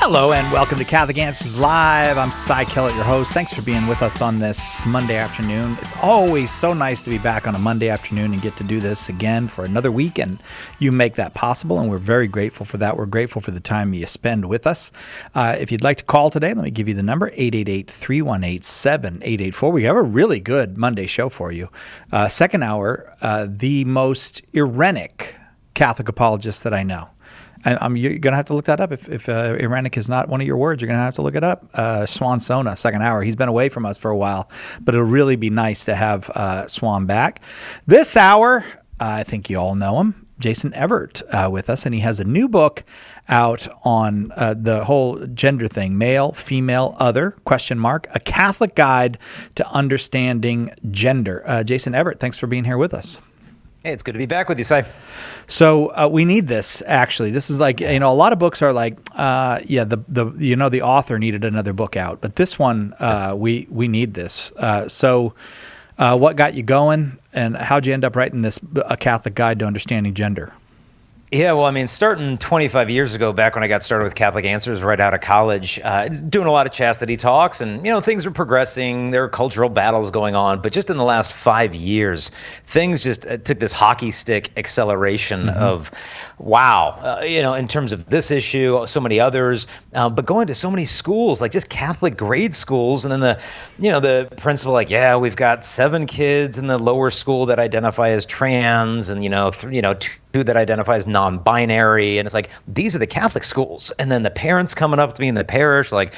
Hello and welcome to Catholic Answers Live. I'm Cy Kellett, your host. Thanks for being with us on this Monday afternoon. It's always so nice to be back on a Monday afternoon and get to do this again for another week, and you make that possible, and we're very grateful for that. We're grateful for the time you spend with us. If you'd like to call today, let me give you the number, 888-318-7884. We have a really good Monday show for you. Second hour, the most Irenic Catholic apologist that I know. You're going to have to look that up. If Irenic is not one of your words, you're going to have to look it up. Swan Sona, second hour. He's been away from us for a while, but it'll really be nice to have Swan back. This hour, I think you all know him, Jason Evert with us, and he has a new book out on the whole gender thing, male, female, other, question mark, a Catholic guide to understanding gender. Jason Evert, thanks for being here with us. Hey, it's good to be back with you, Cy. So we need this, actually. This is like, a lot of books are like, the author needed another book out. But this one, we need this. So what got you going, and how'd you end up writing this, A Catholic Guide to Understanding Gender? Yeah, well, I mean, starting 25 years ago, back when I got started with Catholic Answers right out of college, doing a lot of chastity talks, and, things were progressing. There were cultural battles going on. But just in the last 5 years, things just took this hockey stick acceleration of, wow, in terms of this issue, so many others, but going to so many schools, like just Catholic grade schools. And then the principal, like, yeah, we've got 7 kids in the lower school that identify as trans, and, 2 that identify as non-binary, and it's like, these are the Catholic schools. And then the parents coming up to me in the parish like,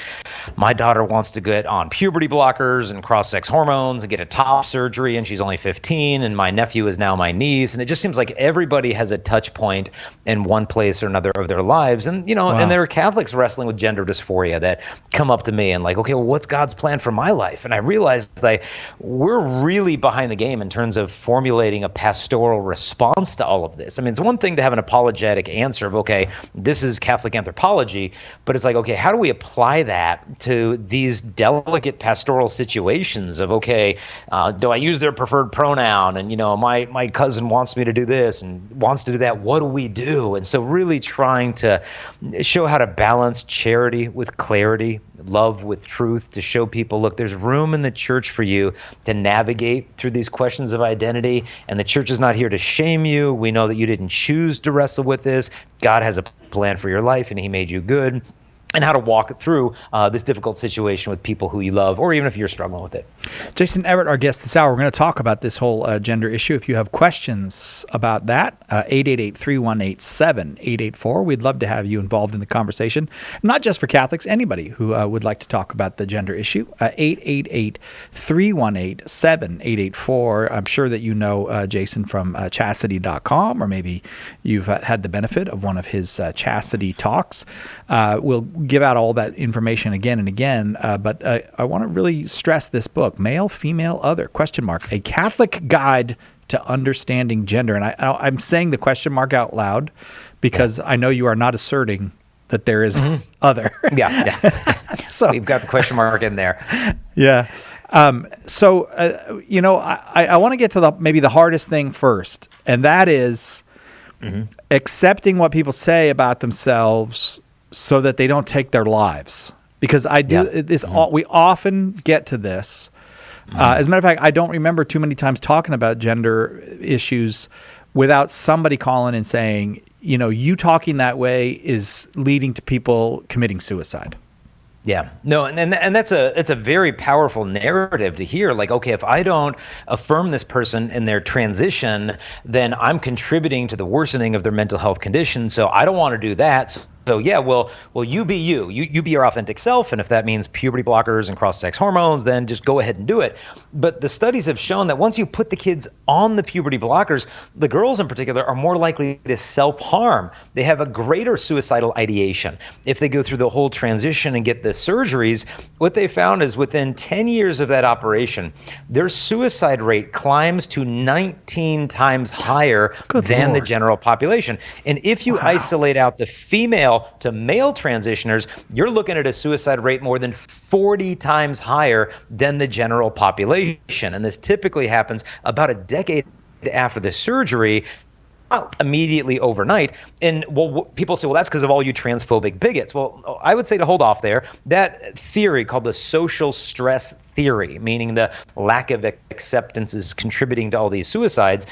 my daughter wants to get on puberty blockers and cross-sex hormones and get a top surgery, and she's only 15, and my nephew is now my niece. And it just seems like everybody has a touch point in one place or another of their lives. And wow. And there are Catholics wrestling with gender dysphoria that come up to me and like, okay, well, what's God's plan for my life? And I realized that we're really behind the game in terms of formulating a pastoral response to all of this. I mean, it's one thing to have an apologetic answer of, okay, this is Catholic anthropology, but it's like, okay, how do we apply that to these delicate pastoral situations of, okay, do I use their preferred pronoun? And, my cousin wants me to do this and wants to do that. What do we do? And so really trying to show how to balance charity with clarity, love with truth, to show people, look, there's room in the church for you to navigate through these questions of identity, and the church is not here to shame you. We know that you didn't choose to wrestle with this. God has a plan for your life, and he made you good. And how to walk through this difficult situation with people who you love, or even if you're struggling with it. Jason Evert, our guest this hour. We're going to talk about this whole gender issue. If you have questions about that, 888-318-7884. We'd love to have you involved in the conversation. Not just for Catholics, anybody who would like to talk about the gender issue. 888-318-7884. I'm sure that you know Jason from chastity.com, or maybe you've had the benefit of one of his chastity talks. We'll give out all that information again and again, but I want to really stress this book, Male, Female, Other, question mark, a Catholic guide to understanding gender. And I'm saying the question mark out loud because I know you are not asserting that there is other. Yeah. So we've got the question mark in there. Yeah. I want to get to maybe the hardest thing first, and that is accepting what people say about themselves so that they don't take their lives. Because we often get to this. As a matter of fact, I don't remember too many times talking about gender issues without somebody calling and saying, you talking that way is leading to people committing suicide. Yeah, no, and it's a very powerful narrative to hear. Like, okay, if I don't affirm this person in their transition, then I'm contributing to the worsening of their mental health condition. So I don't want to do that. So yeah, well, you be you. You be your authentic self, and if that means puberty blockers and cross-sex hormones, then just go ahead and do it. But the studies have shown that once you put the kids on the puberty blockers, the girls in particular are more likely to self-harm. They have a greater suicidal ideation. If they go through the whole transition and get the surgeries, what they found is within 10 years of that operation, their suicide rate climbs to 19 times higher than the general population. And if you isolate out the female to male transitioners, you're looking at a suicide rate more than 40 times higher than the general population. And this typically happens about a decade after the surgery. immediately overnight. And people say, well, that's because of all you transphobic bigots. Well, I would say to hold off there. That theory called the social stress theory, meaning the lack of acceptance is contributing to all these suicides.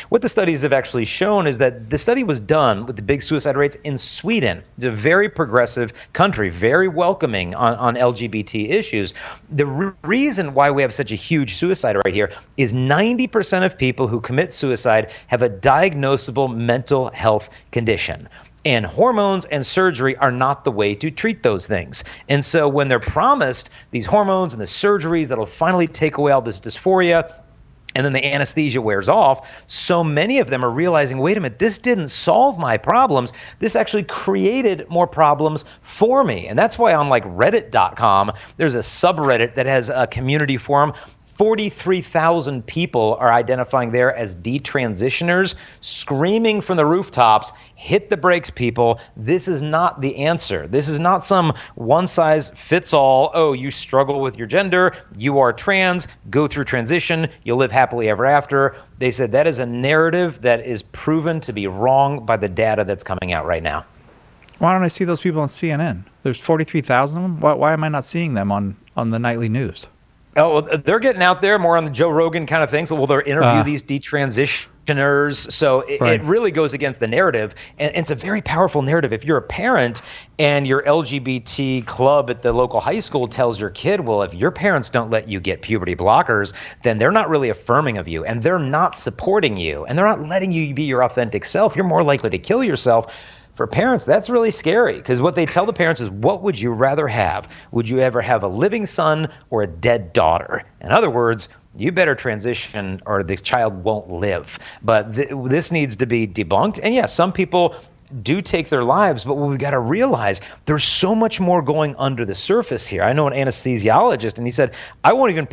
What the studies have actually shown is that the study was done with the big suicide rates in Sweden. It's a very progressive country, very welcoming on LGBT issues. The reason why we have such a huge suicide rate here is 90% of people who commit suicide have a diagnosable mental health condition. And hormones and surgery are not the way to treat those things. And so when they're promised these hormones and the surgeries that'll finally take away all this dysphoria, and then the anesthesia wears off, so many of them are realizing, wait a minute, this didn't solve my problems. This actually created more problems for me. And that's why on like reddit.com, there's a subreddit that has a community forum. 43,000 people are identifying there as detransitioners, screaming from the rooftops, hit the brakes, people. This is not the answer. This is not some one-size-fits-all, oh, you struggle with your gender, you are trans, go through transition, you'll live happily ever after. They said that is a narrative that is proven to be wrong by the data that's coming out right now. Why don't I see those people on CNN? There's 43,000 of them. Why am I not seeing them on the nightly news? Oh, well, they're getting out there more on the Joe Rogan kind of thing. So, they'll interview these detransitioners. So it really goes against the narrative. And it's a very powerful narrative. If you're a parent and your LGBT club at the local high school tells your kid, well, if your parents don't let you get puberty blockers, then they're not really affirming of you and they're not supporting you and they're not letting you be your authentic self. You're more likely to kill yourself. For parents, that's really scary because what they tell the parents is, what would you rather have? Would you ever have a living son or a dead daughter? In other words, you better transition or the child won't live. But this needs to be debunked. And yes, some people do take their lives, but what we've got to realize, there's so much more going under the surface here. I know an anesthesiologist, and he said, I won't even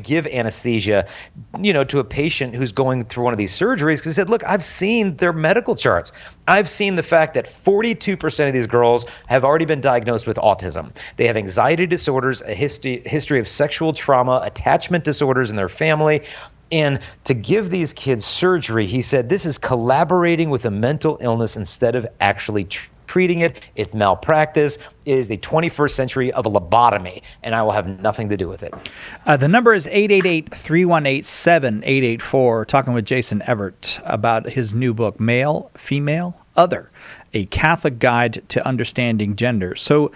give anesthesia, to a patient who's going through one of these surgeries, because he said, look, I've seen their medical charts. I've seen the fact that 42% of these girls have already been diagnosed with autism. They have anxiety disorders, a history of sexual trauma, attachment disorders in their family. And to give these kids surgery, he said, this is collaborating with a mental illness instead of actually treating it. It's malpractice. It is the 21st century of a lobotomy, and I will have nothing to do with it. The number is 888-318-7884. Talking with Jason Evert about his new book, Male, Female, Other, A Catholic Guide to Understanding Gender. So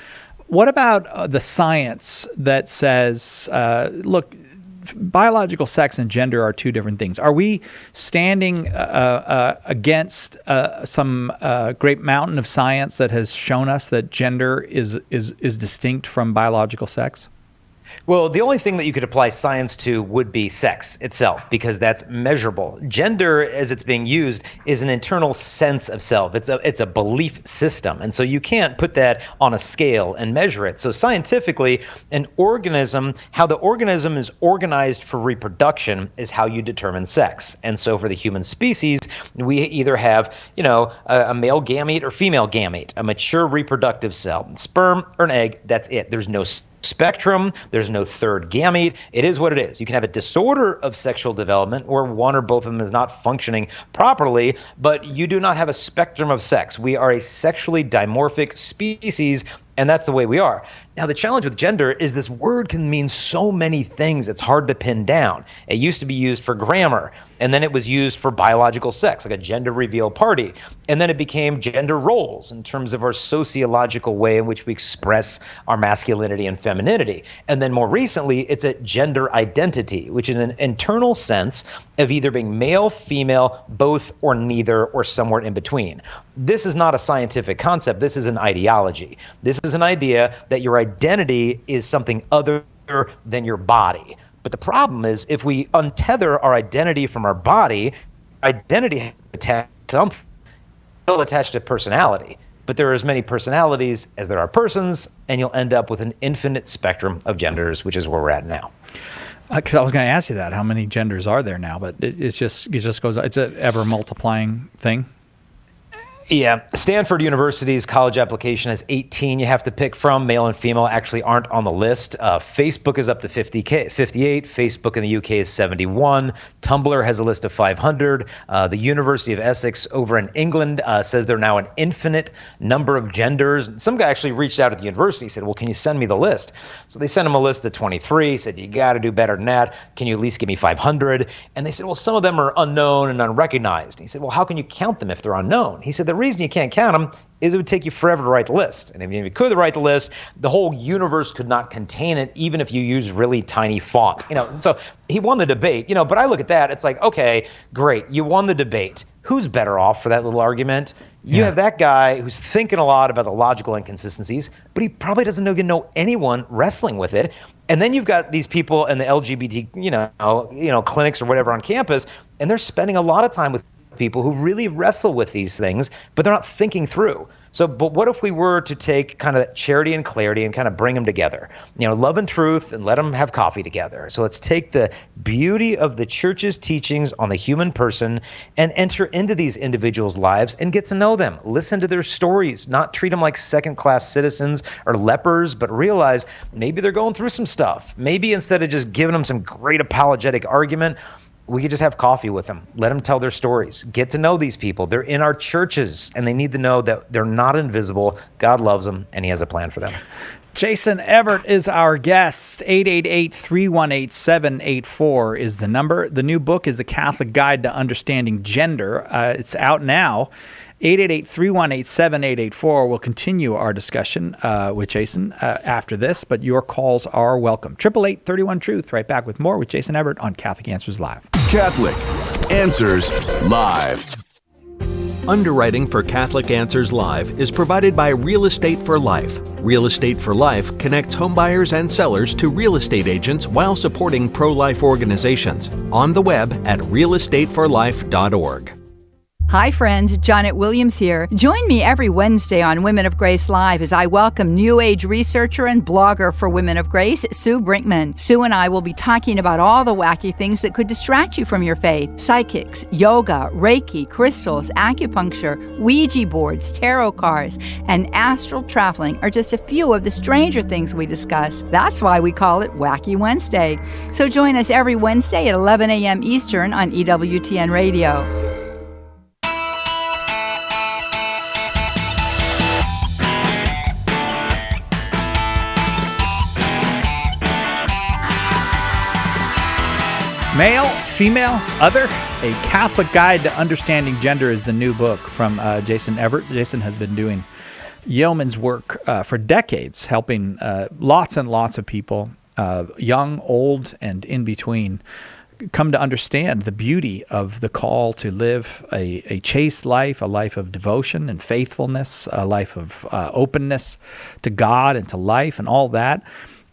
what about the science that says, look, biological sex and gender are two different things? Are we standing against some great mountain of science that has shown us that gender is distinct from biological sex? Well, the only thing that you could apply science to would be sex itself, because that's measurable. Gender, as it's being used, is an internal sense of self. It's a belief system. And so you can't put that on a scale and measure it. So scientifically, how the organism is organized for reproduction is how you determine sex. And so for the human species, we either have, a male gamete or female gamete, a mature reproductive cell, sperm or an egg, that's it. There's no spectrum. There's no third gamete. It is what it is. You can have a disorder of sexual development where one or both of them is not functioning properly, but you do not have a spectrum of sex. We are a sexually dimorphic species, and that's the way we are. Now, the challenge with gender is this word can mean so many things, it's hard to pin down. It used to be used for grammar, and then it was used for biological sex, like a gender reveal party. And then it became gender roles in terms of our sociological way in which we express our masculinity and femininity. And then more recently, it's a gender identity, which is an internal sense of either being male, female, both, or neither, or somewhere in between. This is not a scientific concept. This is an ideology. This is an idea that your identity is something other than your body. But the problem is, if we untether our identity from our body, identity attached to something, still attached to personality. But there are as many personalities as there are persons, and you'll end up with an infinite spectrum of genders, which is where we're at now. Because I was going to ask you that, how many genders are there now? But it just goes. It's an ever multiplying thing. Yeah, Stanford University's college application has 18 you have to pick from. Male and female actually aren't on the list. Facebook is up to 58. Facebook in the UK is 71. Tumblr has a list of 500. The University of Essex over in England says there are now an infinite number of genders. Some guy actually reached out at the university, said, well, can you send me the list? So they sent him a list of 23, said, you got to do better than that. Can you at least give me 500? And they said, well, some of them are unknown and unrecognized. He said, well, how can you count them if they're unknown? He said, the reason you can't count them is it would take you forever to write the list. And if you could write the list, the whole universe could not contain it, even if you use really tiny font. So he won the debate, but I look at that, it's like, okay, great, you won the debate. Who's better off for that little argument? You have that guy who's thinking a lot about the logical inconsistencies, but he probably doesn't even know anyone wrestling with it. And then you've got these people in the LGBT, clinics or whatever on campus, and they're spending a lot of time with people who really wrestle with these things, but they're not thinking through. So, but what if we were to take kind of charity and clarity and kind of bring them together? Love and truth, and let them have coffee together. So let's take the beauty of the church's teachings on the human person and enter into these individuals' lives and get to know them. Listen to their stories, not treat them like second-class citizens or lepers, but realize maybe they're going through some stuff. Maybe instead of just giving them some great apologetic argument, we could just have coffee with them. Let them tell their stories. Get to know these people. They're in our churches, and they need to know that they're not invisible. God loves them, and he has a plan for them. Jason Evert is our guest. 888-318-784 is the number. The new book is A Catholic Guide to Understanding Gender. It's out now. 888-318-7884. We'll continue our discussion with Jason after this, but your calls are welcome. 888-31-TRUTH. Right back with more with Jason Evert on Catholic Answers Live. Catholic Answers Live. Underwriting for Catholic Answers Live is provided by Real Estate for Life. Real Estate for Life connects homebuyers and sellers to real estate agents while supporting pro-life organizations. On the web at realestateforlife.org. Hi friends, Janet Williams here. Join me every Wednesday on Women of Grace Live as I welcome New Age researcher and blogger for Women of Grace, Sue Brinkman. Sue and I will be talking about all the wacky things that could distract you from your faith. Psychics, yoga, Reiki, crystals, acupuncture, Ouija boards, tarot cards, and astral traveling are just a few of the stranger things we discuss. That's why we call it Wacky Wednesday. So join us every Wednesday at 11 a.m. Eastern on EWTN Radio. Male, female, other, A Catholic Guide to Understanding Gender is the new book from Jason Evert. Jason has been doing yeoman's work for decades, helping lots and lots of people, young, old, and in between, come to understand the beauty of the call to live a chaste life, a life of devotion and faithfulness, a life of openness to God and to life and all that.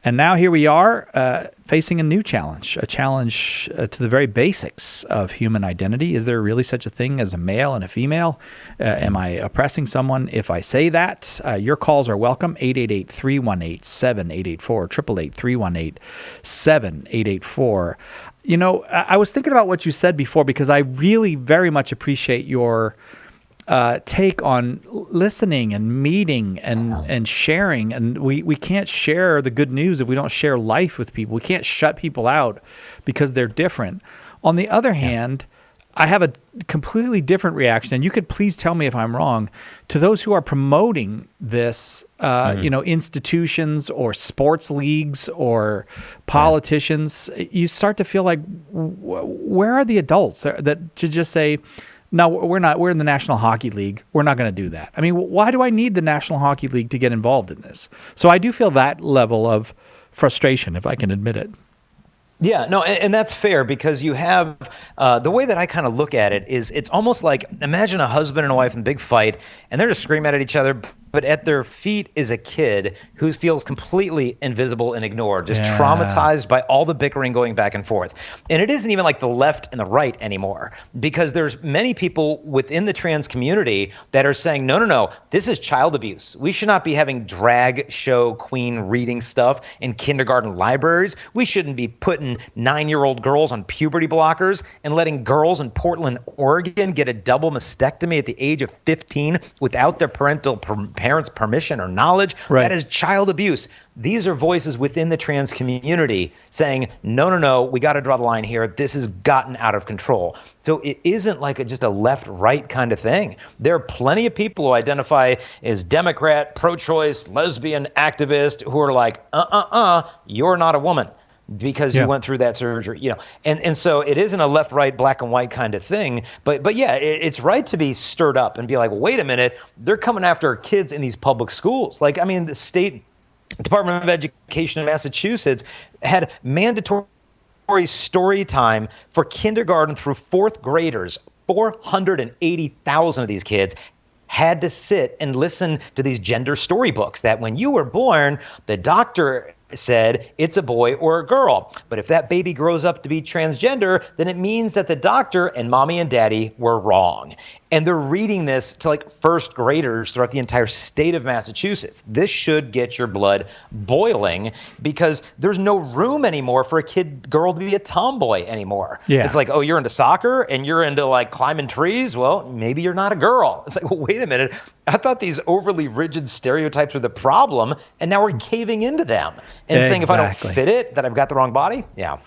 And now here we are facing a new challenge, a challenge to the very basics of human identity. Is there really such a thing as a male and a female? Am I oppressing someone if I say that? Your calls are welcome, 888-318-7884, 888-318-7884. I was thinking about what you said before because I really very much appreciate your take on listening and meeting and sharing. And we can't share the good news if we don't share life with people. We can't shut people out because they're different. On the other hand, I have a completely different reaction, and you could please tell me if I'm wrong, to those who are promoting this, institutions or sports leagues or politicians. You start to feel like, where are the adults that to just say, no, we're not. We're in the National Hockey League. We're not going to do that. I mean, why do I need the National Hockey League to get involved in this? So I do feel that level of frustration, if I can admit it. Yeah, no, and that's fair because you have the way that I kind of look at it is it's almost like imagine a husband and a wife in a big fight and they're just screaming at each other, but at their feet is a kid who feels completely invisible and ignored, just traumatized by all the bickering going back and forth. And it isn't even like the left and the right anymore, because there's many people within the trans community that are saying, no, this is child abuse. We should not be having drag show queen reading stuff in kindergarten libraries. We shouldn't be putting 9-year-old girls on puberty blockers and letting girls in Portland, Oregon get a double mastectomy at the age of 15 without their parents' permission or knowledge. Right. That is child abuse. These are voices within the trans community saying, no, we got to draw the line here. This has gotten out of control. So it isn't like just a left-right kind of thing. There are plenty of people who identify as Democrat, pro-choice, lesbian, activist who are like, you're not a woman because you went through that surgery, and so it isn't a left, right, black and white kind of thing. But yeah, it's right to be stirred up and be like, wait a minute, they're coming after kids in these public schools. Like, I mean, the state Department of Education in Massachusetts had mandatory story time for kindergarten through 4th graders. 480,000 of these kids had to sit and listen to these gender storybooks that when you were born, the doctor said it's a boy or a girl. But if that baby grows up to be transgender, then it means that the doctor and mommy and daddy were wrong. And they're reading this to like 1st graders throughout the entire state of Massachusetts. This should get your blood boiling, because there's no room anymore for a girl to be a tomboy anymore. Yeah. It's like, oh, you're into soccer and you're into like climbing trees. Well, maybe you're not a girl. It's like, well, wait a minute. I thought these overly rigid stereotypes were the problem, and now we're caving into them and saying if I don't fit it, that I've got the wrong body. Yeah.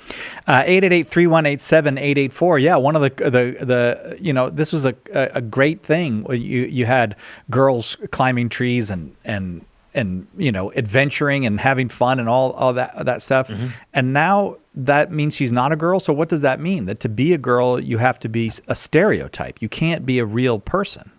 888-318-7884. Yeah, one of the this was a great thing. You had girls climbing trees and adventuring and having fun and all that stuff. Mm-hmm. And now that means she's not a girl. So what does that mean? That to be a girl, you have to be a stereotype. You can't be a real person.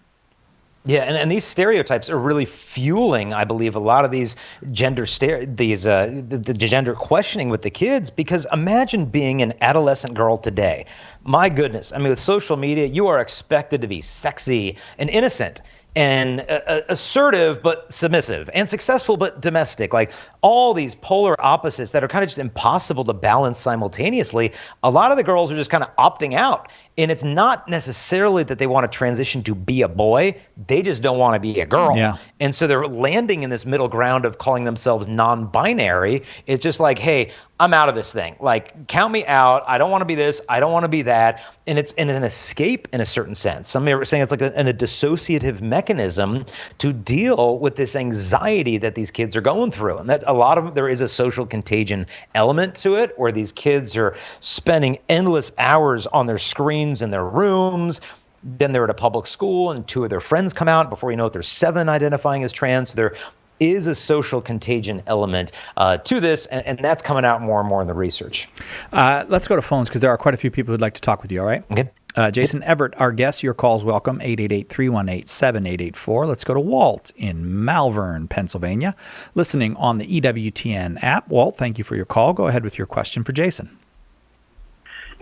Yeah, and these stereotypes are really fueling, I believe, a lot of these the gender questioning with the kids. Because imagine being an adolescent girl today. My goodness, I mean, with social media, you are expected to be sexy and innocent and assertive but submissive, and successful but domestic. Like all these polar opposites that are kind of just impossible to balance simultaneously. A lot of the girls are just kind of opting out. And it's not necessarily that they want to transition to be a boy. They just don't want to be a girl. Yeah. And so they're landing in this middle ground of calling themselves non-binary. It's just like, hey, I'm out of this thing. Like, count me out. I don't want to be this. I don't want to be that. And it's an escape in a certain sense. Some are saying it's like a dissociative mechanism to deal with this anxiety that these kids are going through. And that's a lot of there is a social contagion element to it, where these kids are spending endless hours on their screens in their rooms. Then they're at a public school and 2 of their friends come out. Before you know it, there's 7 identifying as trans. So there is a social contagion element to this, and that's coming out more and more in the research. Let's go to phones, because there are quite a few people who'd like to talk with you, all right? Okay. Jason Everett, our guest, your call's welcome, 888-318-7884. Let's go to Walt in Malvern, Pennsylvania, listening on the EWTN app. Walt, thank you for your call. Go ahead with your question for Jason.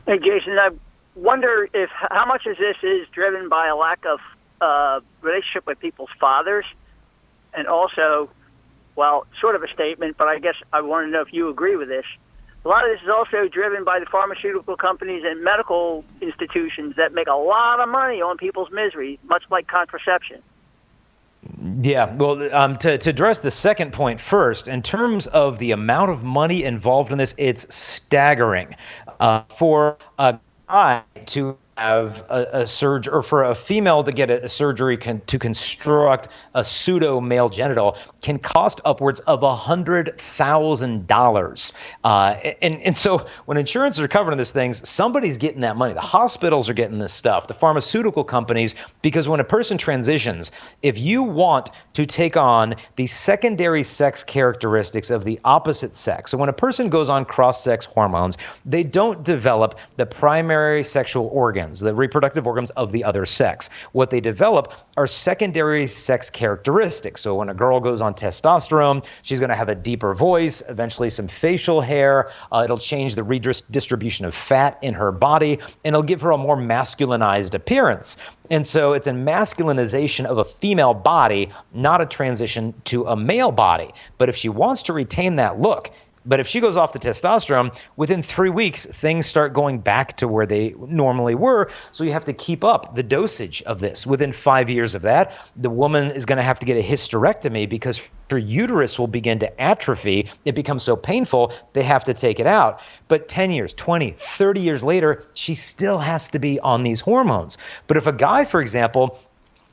Hey, Jason, I wonder if how much of this is driven by a lack of relationship with people's fathers, and also, well, sort of a statement, but I guess I want to know if you agree with this. A lot of this is also driven by the pharmaceutical companies and medical institutions that make a lot of money on people's misery, much like contraception. Yeah, well, to address the second point first, in terms of the amount of money involved in this, it's staggering. For a guy to have a surgery, or for a female to get a surgery to construct a pseudo male genital, can cost upwards of $100,000. And so when insurance are covering these things, somebody's getting that money. The hospitals are getting this stuff, the pharmaceutical companies, because when a person transitions, if you want to take on the secondary sex characteristics of the opposite sex, so when a person goes on cross-sex hormones, they don't develop the primary sexual organs. organs, the reproductive organs of the other sex. What they develop are secondary sex characteristics. So when a girl goes on testosterone, she's going to have a deeper voice, eventually some facial hair. It'll change the redistribution of fat in her body, and it'll give her a more masculinized appearance. And so it's a masculinization of a female body, not a transition to a male body. But if she wants to retain that look, but if she goes off the testosterone, within 3 weeks, things start going back to where they normally were. So you have to keep up the dosage of this. Within 5 years of that, the woman is going to have to get a hysterectomy because her uterus will begin to atrophy. It becomes so painful, they have to take it out. But 10 years, 20, 30 years later, she still has to be on these hormones. But if a guy, for example,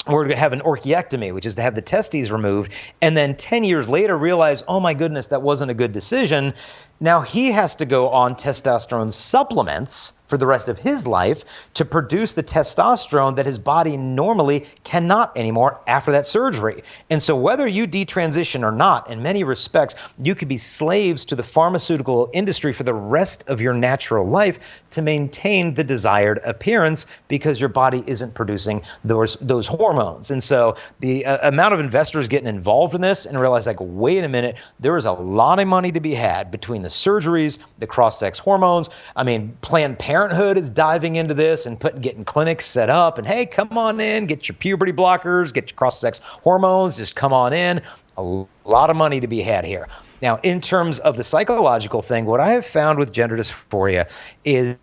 were to have an orchiectomy, which is to have the testes removed, and then 10 years later realize, oh my goodness, that wasn't a good decision. Now he has to go on testosterone supplements for the rest of his life to produce the testosterone that his body normally cannot anymore after that surgery. And so whether you detransition or not, in many respects, you could be slaves to the pharmaceutical industry for the rest of your natural life to maintain the desired appearance because your body isn't producing those hormones. And so the amount of investors getting involved in this and realize, like, wait a minute, there is a lot of money to be had between the surgeries, the cross-sex hormones. I mean, Planned Parenthood is diving into this and getting clinics set up. And hey, come on in, get your puberty blockers, get your cross-sex hormones, just come on in. A lot of money to be had here. Now, in terms of the psychological thing, what I have found with gender dysphoria is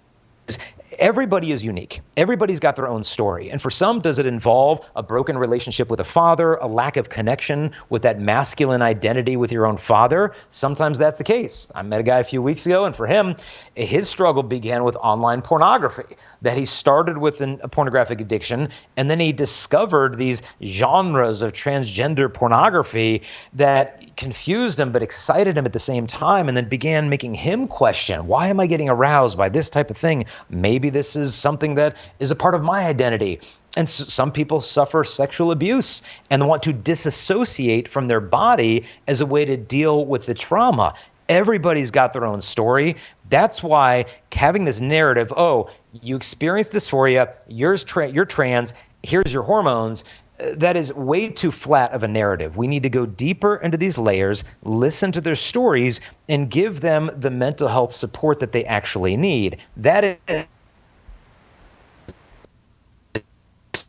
everybody is unique. Everybody's got their own story. And for some, does it involve a broken relationship with a father, a lack of connection with that masculine identity with your own father? Sometimes that's the case. I met a guy a few weeks ago, and for him, his struggle began with online pornography, that he started with a pornographic addiction, and then he discovered these genres of transgender pornography that confused him but excited him at the same time, and then began making him question, why am I getting aroused by this type of thing? Maybe this is something that is a part of my identity. And some people suffer sexual abuse and want to disassociate from their body as a way to deal with the trauma. Everybody's got their own story. That's why having this narrative, oh, you experienced dysphoria, you're trans, here's your hormones, that is way too flat of a narrative. We need to go deeper into these layers, listen to their stories, and give them the mental health support that they actually need. That is,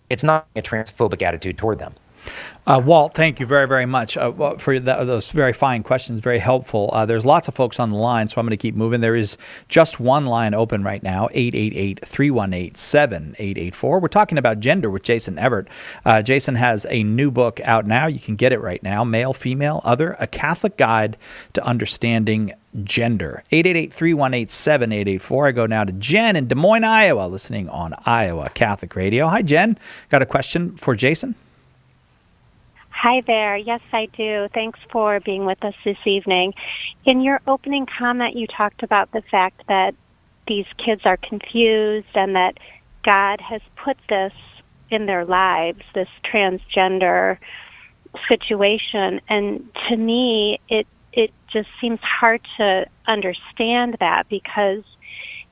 it's not a transphobic attitude toward them. Walt, thank you very, very much for those very fine questions. Very helpful. There's lots of folks on the line, so I'm going to keep moving. There is just one line open right now, 888-318-7884. We're talking about gender with Jason Evert. Jason has a new book out now. You can get it right now, Male, Female, Other, A Catholic Guide to Understanding Gender. 888-318-7884. I go now to Jen in Des Moines, Iowa, listening on Iowa Catholic Radio. Hi, Jen. Got a question for Jason? Hi there. Yes, I do. Thanks for being with us this evening. In your opening comment, you talked about the fact that these kids are confused and that God has put this in their lives, this transgender situation. And to me, it just seems hard to understand that because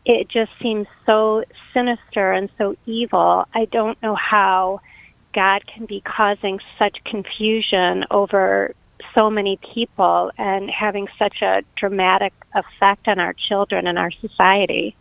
it just seems so sinister and so evil. I don't know how God can be causing such confusion over so many people and having such a dramatic effect on our children and our society.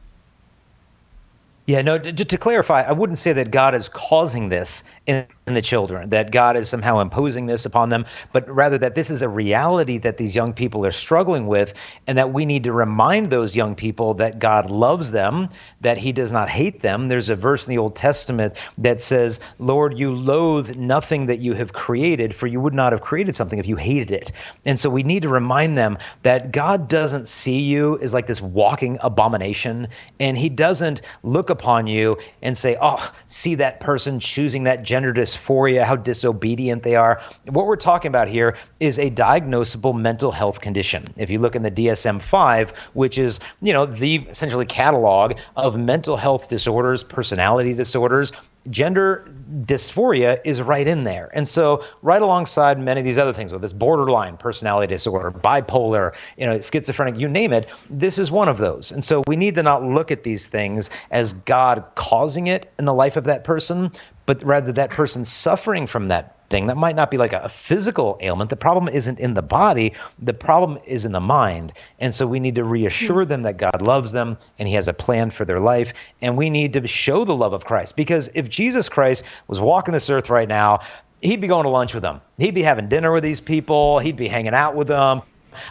Yeah, no, just to clarify, I wouldn't say that God is causing this in the children, that God is somehow imposing this upon them, but rather that this is a reality that these young people are struggling with, and that we need to remind those young people that God loves them, that he does not hate them. There's a verse in the Old Testament that says, Lord, you loathe nothing that you have created, for you would not have created something if you hated it. And so we need to remind them that God doesn't see you as like this walking abomination, and he doesn't look upon you and say, oh, see that person choosing that gender dysphoria, how disobedient they are. What we're talking about here is a diagnosable mental health condition. If you look in the DSM-5, which is, the essentially catalog of mental health disorders, personality disorders, gender dysphoria is right in there. And so right alongside many of these other things, whether it's borderline personality disorder, bipolar, schizophrenic, you name it, this is one of those. And so we need to not look at these things as God causing it in the life of that person, but rather that person suffering from that thing. That might not be like a physical ailment. The problem isn't in the body. The problem is in the mind. And so we need to reassure them that God loves them and he has a plan for their life. And we need to show the love of Christ. Because if Jesus Christ was walking this earth right now, he'd be going to lunch with them. He'd be having dinner with these people. He'd be hanging out with them.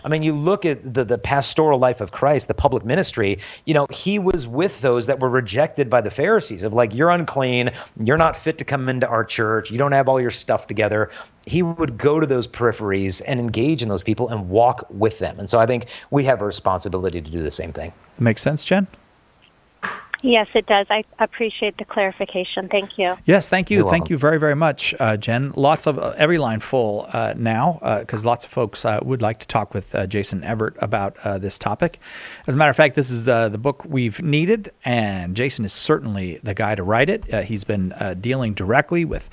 I mean, you look at the pastoral life of Christ, the public ministry, he was with those that were rejected by the Pharisees of like, you're unclean, you're not fit to come into our church, you don't have all your stuff together. He would go to those peripheries and engage in those people and walk with them. And so I think we have a responsibility to do the same thing. Makes sense, Jen? Yes, it does. I appreciate the clarification. Thank you. Yes, thank you. You're Thank welcome. you very, very much, Jen. Lots of every line full now because lots of folks would like to talk with Jason Evert about this topic. As a matter of fact, this is the book we've needed, and Jason is certainly the guy to write it. He's been dealing directly with,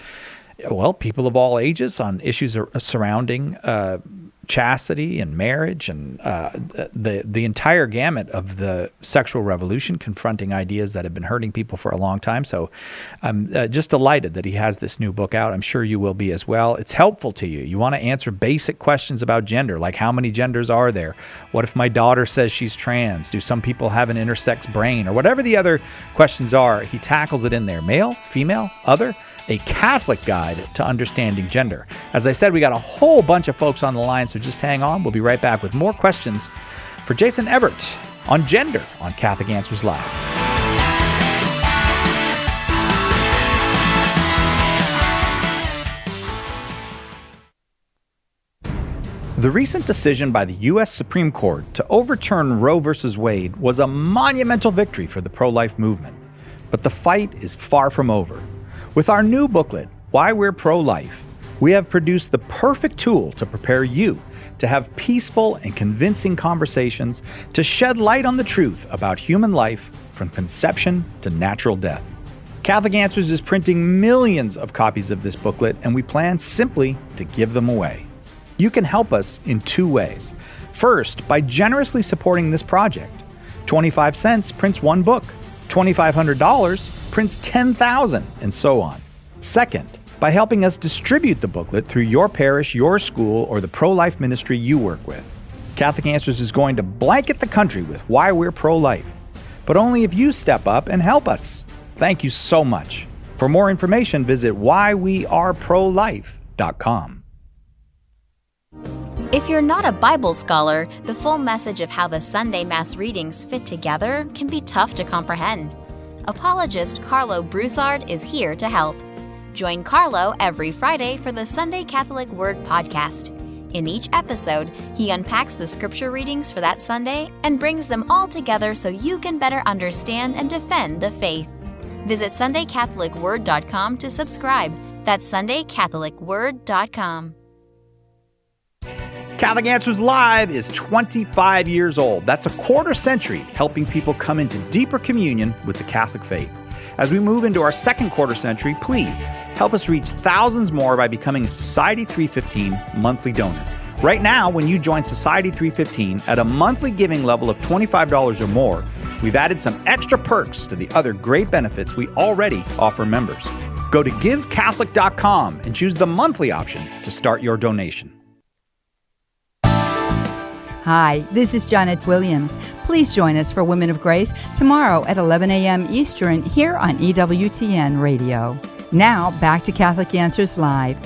people of all ages on issues surrounding chastity and marriage and the entire gamut of the sexual revolution, confronting ideas that have been hurting people for a long time. So I'm just delighted that he has this new book out. I'm sure you will be as well. It's helpful to you. You want to answer basic questions about gender, like how many genders are there? What if my daughter says she's trans? Do some people have an intersex brain? Or whatever the other questions are, he tackles it in there. Male, female, other. A Catholic guide to understanding gender. As I said, we got a whole bunch of folks on the line, so just hang on. We'll be right back with more questions for Jason Evert on gender on Catholic Answers Live. The recent decision by the U.S. Supreme Court to overturn Roe v. Wade was a monumental victory for the pro-life movement. But the fight is far from over. With our new booklet, Why We're Pro-Life, we have produced the perfect tool to prepare you to have peaceful and convincing conversations to shed light on the truth about human life from conception to natural death. Catholic Answers is printing millions of copies of this booklet, and we plan simply to give them away. You can help us in two ways. First, by generously supporting this project. 25 cents prints one book. $2,500 prints 10,000, and so on. Second, by helping us distribute the booklet through your parish, your school, or the pro-life ministry you work with. Catholic Answers is going to blanket the country with Why We're Pro-Life, but only if you step up and help us. Thank you so much. For more information, visit whyweareprolife.com. If you're not a Bible scholar, the full message of how the Sunday Mass readings fit together can be tough to comprehend. Apologist Carlo Broussard is here to help. Join Carlo every Friday for the Sunday Catholic Word podcast. In each episode, he unpacks the scripture readings for that Sunday and brings them all together so you can better understand and defend the faith. Visit SundayCatholicWord.com to subscribe. That's SundayCatholicWord.com. Catholic Answers Live is 25 years old. That's a quarter century helping people come into deeper communion with the Catholic faith. As we move into our second quarter century, please help us reach thousands more by becoming a Society 315 monthly donor. Right now, when you join Society 315 at a monthly giving level of $25 or more, we've added some extra perks to the other great benefits we already offer members. Go to GiveCatholic.com and choose the monthly option to start your donation. Hi, this is Janet Williams. Please join us for Women of Grace tomorrow at 11 a.m. Eastern here on EWTN Radio. Now, back to Catholic Answers Live.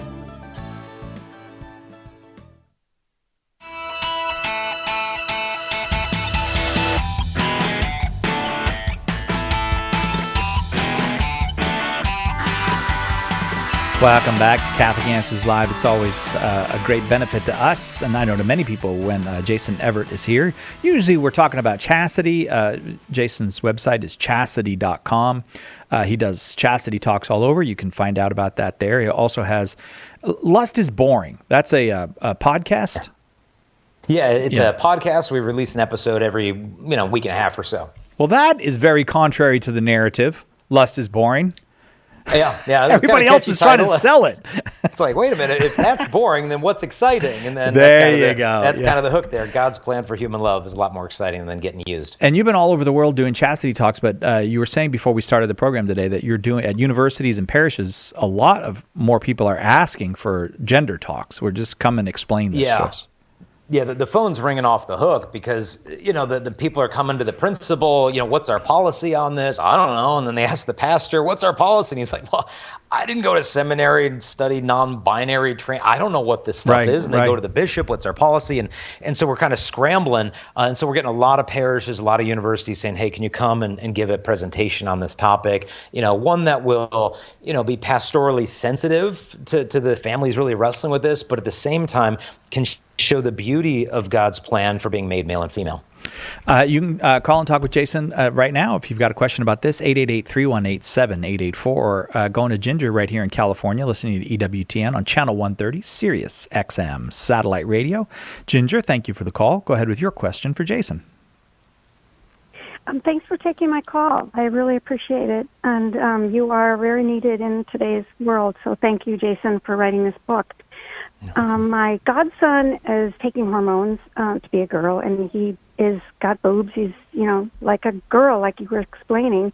Welcome back to Catholic Answers Live. It's always a great benefit to us, and I know to many people, when Jason Evert is here. Usually we're talking about chastity. Jason's website is chastity.com. He does chastity talks all over. You can find out about that there. He also has Lust is Boring. That's a podcast? Yeah, it's a podcast. We release an episode every week and a half or so. Well, that is very contrary to the narrative. Lust is boring. Yeah. Everybody else is trying to sell it. It's like, wait a minute, if that's boring, then what's exciting? And then that's kind of the hook there. God's plan for human love is a lot more exciting than getting used. And you've been all over the world doing chastity talks, but you were saying before we started the program today that you're doing at universities and parishes, a lot of more people are asking for gender talks. We're just come and explain this to us. Yeah, the phone's ringing off the hook because, the people are coming to the principal, what's our policy on this? I don't know. And then they ask the pastor, what's our policy? And he's like, well, I didn't go to seminary and study non-binary training. I don't know what this stuff is. And they go to the bishop, what's our policy? And so we're kind of scrambling. And so we're getting a lot of parishes, a lot of universities saying, hey, can you come and give a presentation on this topic? One that will, be pastorally sensitive to the families really wrestling with this, but at the same time can show the beauty of God's plan for being made male and female. You can call and talk with Jason right now if you've got a question about this, 888-318-7884, or going to Ginger right here in California, listening to EWTN on Channel 130, Sirius XM Satellite Radio. Ginger, thank you for the call. Go ahead with your question for Jason. Thanks for taking my call. I really appreciate it. And you are very needed in today's world, so thank you, Jason, for writing this book. My godson is taking hormones to be a girl, and he is got boobs. He's, like a girl, like you were explaining.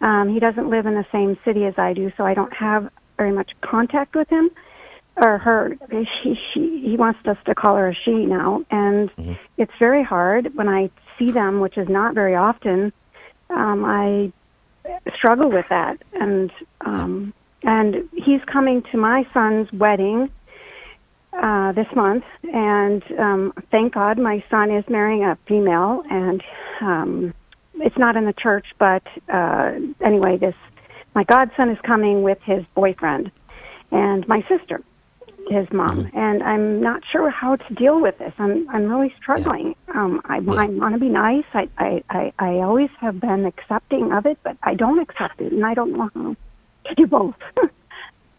He doesn't live in the same city as I do, so I don't have very much contact with him or her. He wants us to call her a she now, and it's very hard when I see them, which is not very often. I struggle with that, and he's coming to my son's wedding this month, and thank God my son is marrying a female, and it's not in the church, but anyway, my godson is coming with his boyfriend and my sister, his mom, and I'm not sure how to deal with this. I'm really struggling. I want to be nice. I always have been accepting of it, but I don't accept it, and I don't know how to do both.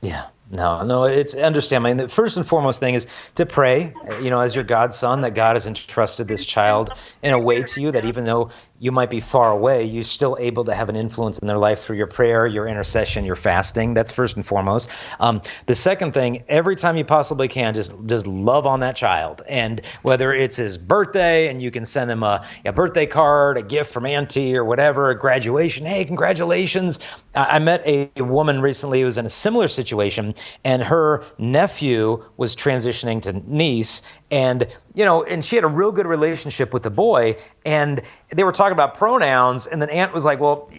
Yeah. No, it's understand. I mean, the first and foremost thing is to pray, as your godson, that God has entrusted this child in a way to you that even though you might be far away, you're still able to have an influence in their life through your prayer, your intercession, your fasting. That's first and foremost. The second thing, every time you possibly can, just love on that child. And whether it's his birthday and you can send him a birthday card, a gift from auntie or whatever, a graduation. Hey, congratulations. I met a woman recently who was in a similar situation, and her nephew was transitioning to niece, and she had a real good relationship with the boy, and they were talking about pronouns, and then aunt was like, well,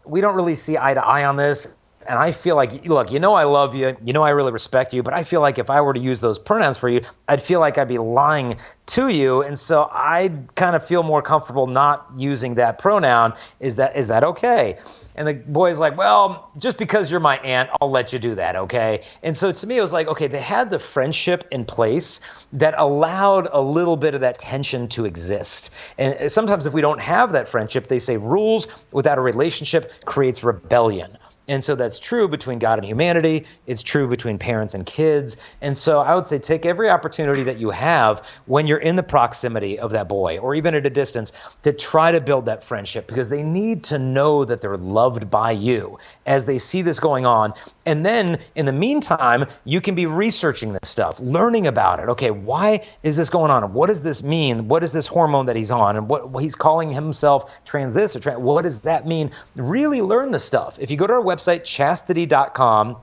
we don't really see eye to eye on this, and I feel like, look, I love you, I really respect you, but I feel like if I were to use those pronouns for you, I'd feel like I'd be lying to you, and so I kind of feel more comfortable not using that pronoun. Is that okay? And the boy's like, well, just because you're my aunt, I'll let you do that, okay? And so to me, it was like, okay, they had the friendship in place that allowed a little bit of that tension to exist. And sometimes if we don't have that friendship, they say rules without a relationship creates rebellion. And so that's true between God and humanity. It's true between parents and kids. And so I would say take every opportunity that you have when you're in the proximity of that boy or even at a distance to try to build that friendship, because they need to know that they're loved by you as they see this going on. And then in the meantime, you can be researching this stuff, learning about it. Okay, why is this going on? What does this mean? What is this hormone that he's on? And what he's calling himself trans this or trans, what does that mean? Really learn the stuff. If you go to our website, chastity.com,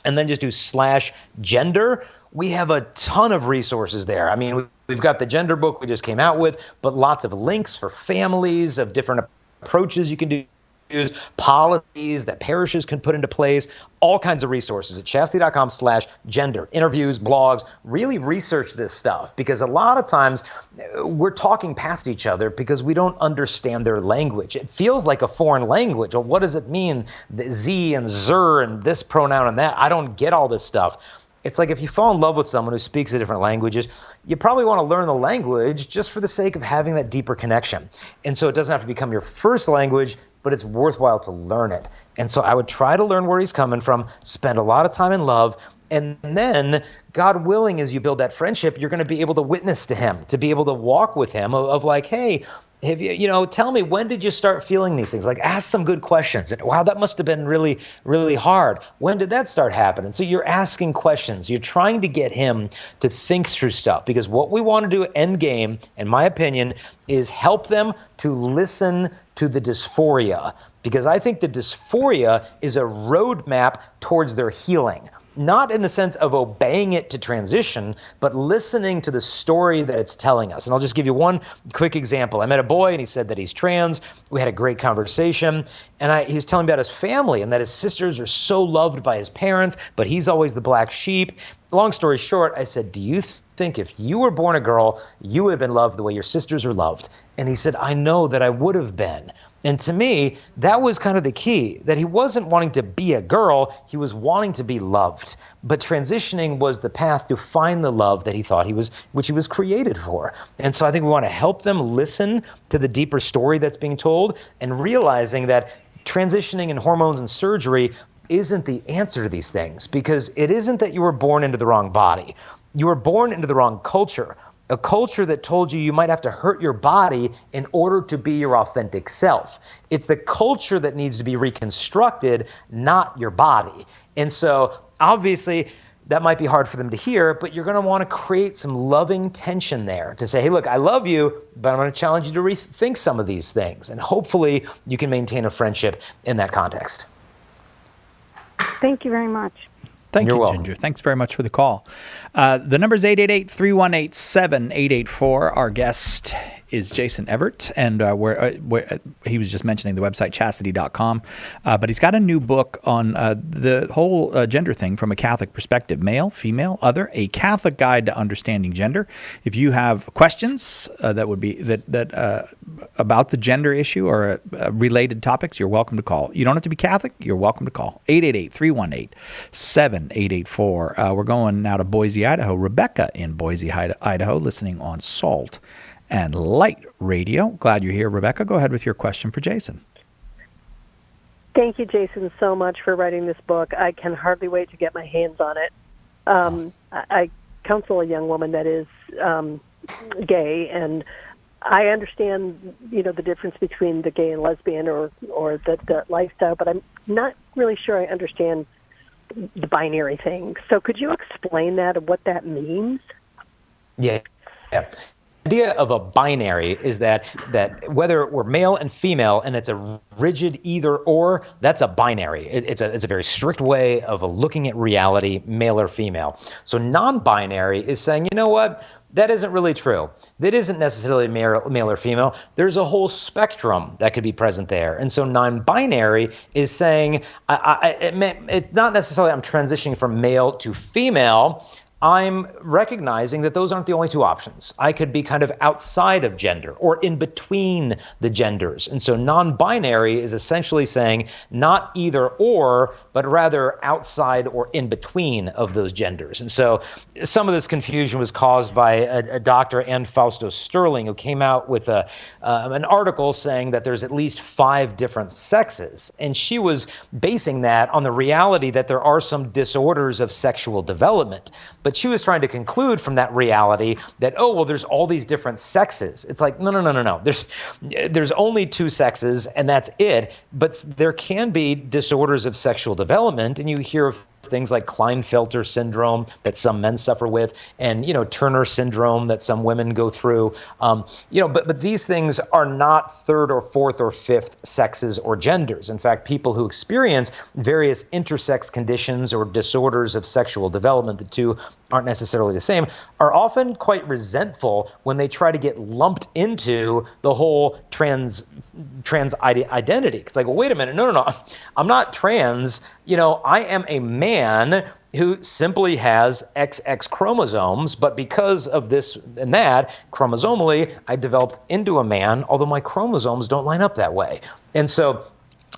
and then just do /gender, we have a ton of resources there. I mean, we've got the gender book we just came out with, but lots of links for families of different approaches you can do, policies that parishes can put into place, all kinds of resources at chastity.com/gender, interviews, blogs. Really research this stuff, because a lot of times we're talking past each other because we don't understand their language. It feels like a foreign language. Well, what does it mean? The Z and Zer and this pronoun and that. I don't get all this stuff. It's like if you fall in love with someone who speaks the different languages, you probably want to learn the language just for the sake of having that deeper connection. And so it doesn't have to become your first language, but it's worthwhile to learn it. And so I would try to learn where he's coming from, spend a lot of time in love, and then, God willing, as you build that friendship, you're going to be able to witness to him, to be able to walk with him of like, hey, Have you, tell me, when did you start feeling these things? Like, ask some good questions. And, wow, that must have been really, really hard. When did that start happening? So you're asking questions. You're trying to get him to think through stuff, because what we want to do end game, in my opinion, is help them to listen to the dysphoria, because I think the dysphoria is a roadmap towards their healing. Not in the sense of obeying it to transition, but listening to the story that it's telling us. And I'll just give you one quick example. I met a boy and he said that he's trans. We had a great conversation. And he was telling me about his family and that his sisters are so loved by his parents, but he's always the black sheep. Long story short, I said, do you think if you were born a girl, you would have been loved the way your sisters are loved? And he said, I know that I would have been. And to me, that was kind of the key, that he wasn't wanting to be a girl, he was wanting to be loved. But transitioning was the path to find the love that he thought which he was created for. And so I think we want to help them listen to the deeper story that's being told, and realizing that transitioning and hormones and surgery isn't the answer to these things, because it isn't that you were born into the wrong body. You were born into the wrong culture. A culture that told you might have to hurt your body in order to be your authentic self. It's the culture that needs to be reconstructed, not your body. And so obviously that might be hard for them to hear, but you're going to want to create some loving tension there to say, hey, look, I love you, but I'm going to challenge you to rethink some of these things. And hopefully you can maintain a friendship in that context. Thank you very much. Thank You're you, welcome. Ginger. Thanks very much for the call. The number is 888-318-7884. Our guest is Jason Evert, and he was just mentioning the website chastity.com, but he's got a new book on the whole gender thing from a Catholic perspective: male, female, other, a Catholic guide to understanding gender. If you have questions that would be about the gender issue or related topics, you're welcome to call. You don't have to be Catholic. You're welcome to call 888-318-7884. We're going now to Boise, Idaho. Rebecca in Boise, Idaho, listening on Salt and Light Radio. Glad you're here, Rebecca. Go ahead with your question for Jason. Thank you, Jason, so much for writing this book. I can hardly wait to get my hands on it. I counsel a young woman that is gay, and I understand, the difference between the gay and lesbian or the lifestyle, but I'm not really sure I understand the binary thing. So could you explain that and what that means? Yeah. The idea of a binary is that whether we're male and female and it's a rigid either or, that's a binary. It's a very strict way of looking at reality, male or female. So non-binary is saying, you know what? That isn't really true. That isn't necessarily male or female. There's a whole spectrum that could be present there. And so non-binary is saying, it's not necessarily I'm transitioning from male to female. I'm recognizing that those aren't the only two options. I could be kind of outside of gender or in between the genders. And so non-binary is essentially saying not either or, but rather outside or in between of those genders. And so some of this confusion was caused by a Dr. Ann Fausto Sterling, who came out with an article saying that there's at least 5 different sexes. And she was basing that on the reality that there are some disorders of sexual development. But she was trying to conclude from that reality that, there's all these different sexes. It's like, no. There's only 2 sexes, and that's it. But there can be disorders of sexual development, and you hear of things like Klinefelter syndrome that some men suffer with, and Turner syndrome that some women go through. But these things are not 3rd or 4th or 5th sexes or genders. In fact, people who experience various intersex conditions or disorders of sexual development, the two aren't necessarily the same, are often quite resentful when they try to get lumped into the whole trans identity. It's like, well, wait a minute, no, I'm not trans. I am a man who simply has XX chromosomes, but because of this and that, chromosomally, I developed into a man, although my chromosomes don't line up that way. And so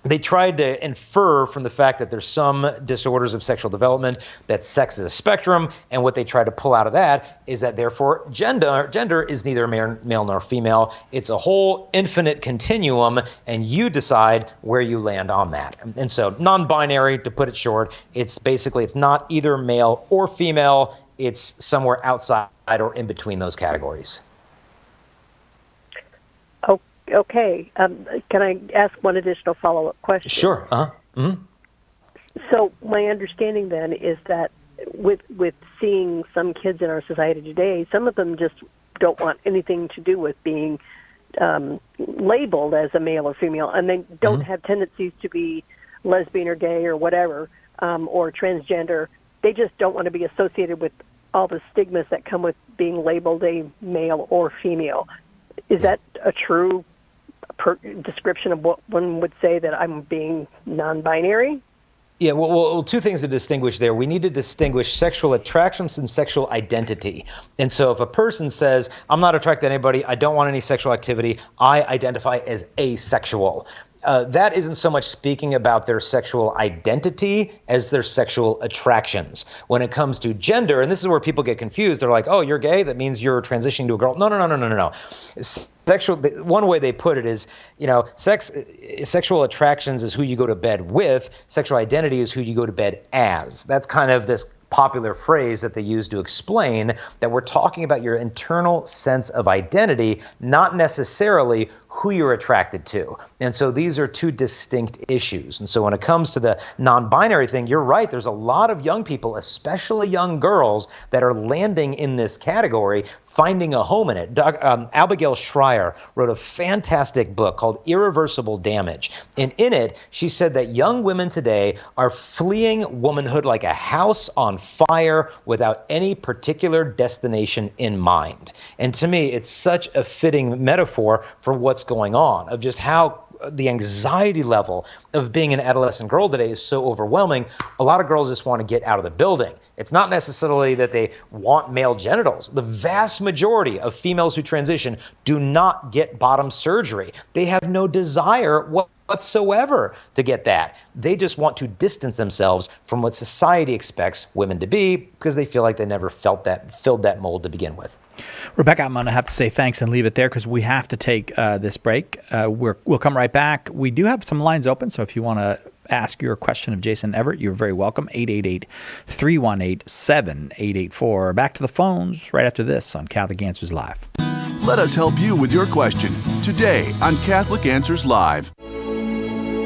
they tried to infer from the fact that there's some disorders of sexual development that sex is a spectrum, and what they try to pull out of that is that therefore gender is neither male nor female. It's a whole infinite continuum, and you decide where you land on that. And so non-binary, to put it short, it's not either male or female. It's somewhere outside or in between those categories. Okay. Can I ask one additional follow-up question? Sure. Mm-hmm. So my understanding then is that with seeing some kids in our society today, some of them just don't want anything to do with being labeled as a male or female, and they don't have tendencies to be lesbian or gay or whatever, or transgender. They just don't want to be associated with all the stigmas that come with being labeled a male or female. Is that a true description of what one would say that I'm being non-binary? Yeah, well, two things to distinguish there. We need to distinguish sexual attraction from sexual identity. And so if a person says, I'm not attracted to anybody, I don't want any sexual activity, I identify as asexual. That isn't so much speaking about their sexual identity as their sexual attractions. When it comes to gender, and this is where people get confused, they're like, oh, you're gay? That means you're transitioning to a girl. No. One way they put it is, sexual attractions is who you go to bed with. Sexual identity is who you go to bed as. That's kind of this popular phrase that they use to explain that we're talking about your internal sense of identity, not necessarily who you're attracted to. And so these are two distinct issues. And so when it comes to the non-binary thing, you're right. There's a lot of young people, especially young girls, that are landing in this category, finding a home in it. Abigail Schreier wrote a fantastic book called Irreversible Damage. And in it, she said that young women today are fleeing womanhood like a house on fire without any particular destination in mind. And to me, it's such a fitting metaphor for what's going on, of just how the anxiety level of being an adolescent girl today is so overwhelming. A lot of girls just want to get out of the building. It's not necessarily that they want male genitals. The vast majority of females who transition do not get bottom surgery. They have no desire whatsoever to get that. They just want to distance themselves from what society expects women to be because they feel like they never filled that mold to begin with. Rebecca, I'm going to have to say thanks and leave it there because we have to take this break. We'll come right back. We do have some lines open, so if you want to ask your question of Jason Evert, you're very welcome. 888-318-7884. Back to the phones right after this on Catholic Answers Live. Let us help you with your question today on Catholic Answers Live.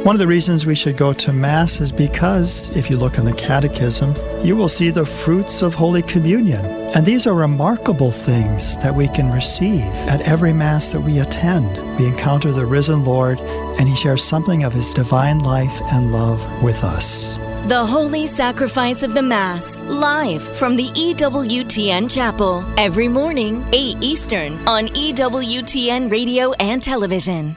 One of the reasons we should go to Mass is because, if you look in the Catechism, you will see the fruits of Holy Communion. And these are remarkable things that we can receive at every Mass that we attend. We encounter the risen Lord, and He shares something of His divine life and love with us. The Holy Sacrifice of the Mass, live from the EWTN Chapel, every morning, 8 Eastern, on EWTN Radio and Television.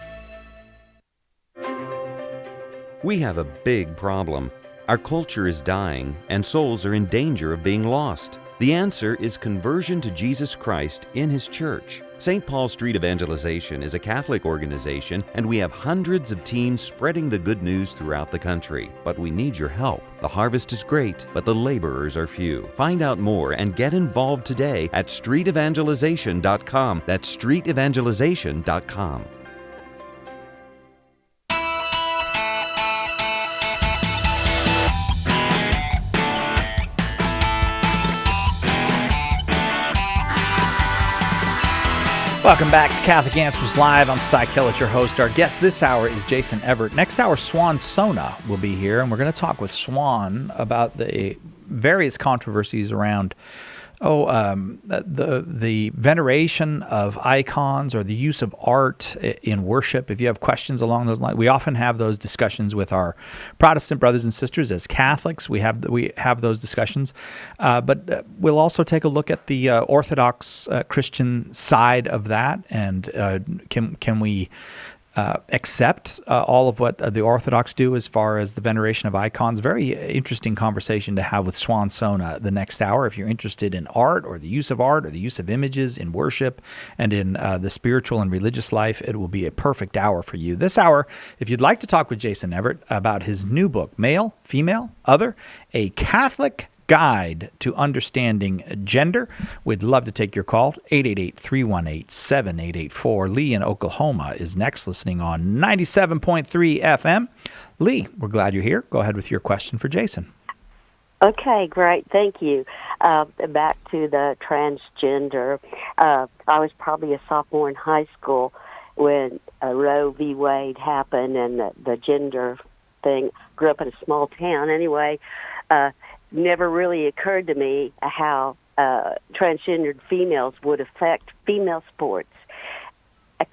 We have a big problem. Our culture is dying, and souls are in danger of being lost. The answer is conversion to Jesus Christ in His church. St. Paul Street Evangelization is a Catholic organization, and we have hundreds of teams spreading the good news throughout the country. But we need your help. The harvest is great, but the laborers are few. Find out more and get involved today at streetevangelization.com. That's streetevangelization.com. Welcome back to Catholic Answers Live. I'm Cy Kellett, your host. Our guest this hour is Jason Evert. Next hour, Swan Sona will be here, and we're going to talk with Swan about the various controversies around the veneration of icons or the use of art in worship. If you have questions along those lines, we often have those discussions with our Protestant brothers and sisters as Catholics. We have those discussions, but we'll also take a look at the Orthodox Christian side of that, and can we accept all of what the Orthodox do as far as the veneration of icons. Very interesting conversation to have with Swan Sona the next hour. If you're interested in art or the use of art or the use of images in worship and in the spiritual and religious life, it will be a perfect hour for you. This hour, if you'd like to talk with Jason Evert about his new book, Male, Female, Other, A Catholic Guide to Understanding Gender. We'd love to take your call. 888-318-7884. Lee in Oklahoma is next, listening on 97.3 FM. Lee, we're glad you're here. Go ahead with your question for Jason. Okay, great. Thank you. Back to the transgender. I was probably a sophomore in high school, when Roe v. Wade happened and the gender thing. Grew up in a small town anyway. Never really occurred to me how transgendered females would affect female sports.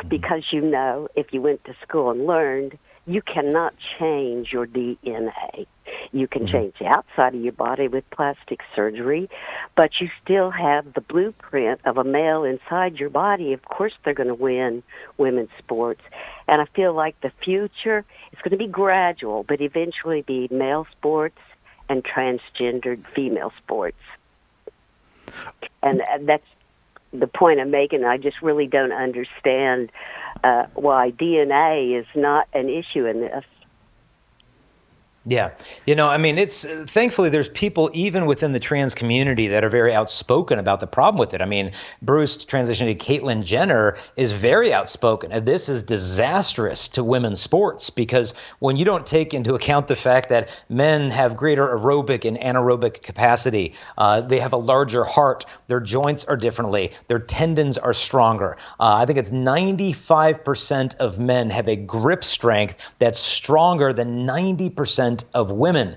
Because if you went to school and learned, you cannot change your DNA. You can change the outside of your body with plastic surgery, but you still have the blueprint of a male inside your body. Of course, they're going to win women's sports. And I feel like the future is going to be gradual, but eventually be male sports and transgendered female sports. And that's the point I'm making. I just really don't understand why DNA is not an issue in this. Yeah. It's thankfully there's people even within the trans community that are very outspoken about the problem with it. Bruce transitioning to Caitlyn Jenner is very outspoken. And this is disastrous to women's sports because when you don't take into account the fact that men have greater aerobic and anaerobic capacity, they have a larger heart, their joints are differently, their tendons are stronger. I think it's 95% of men have a grip strength that's stronger than 90% of women.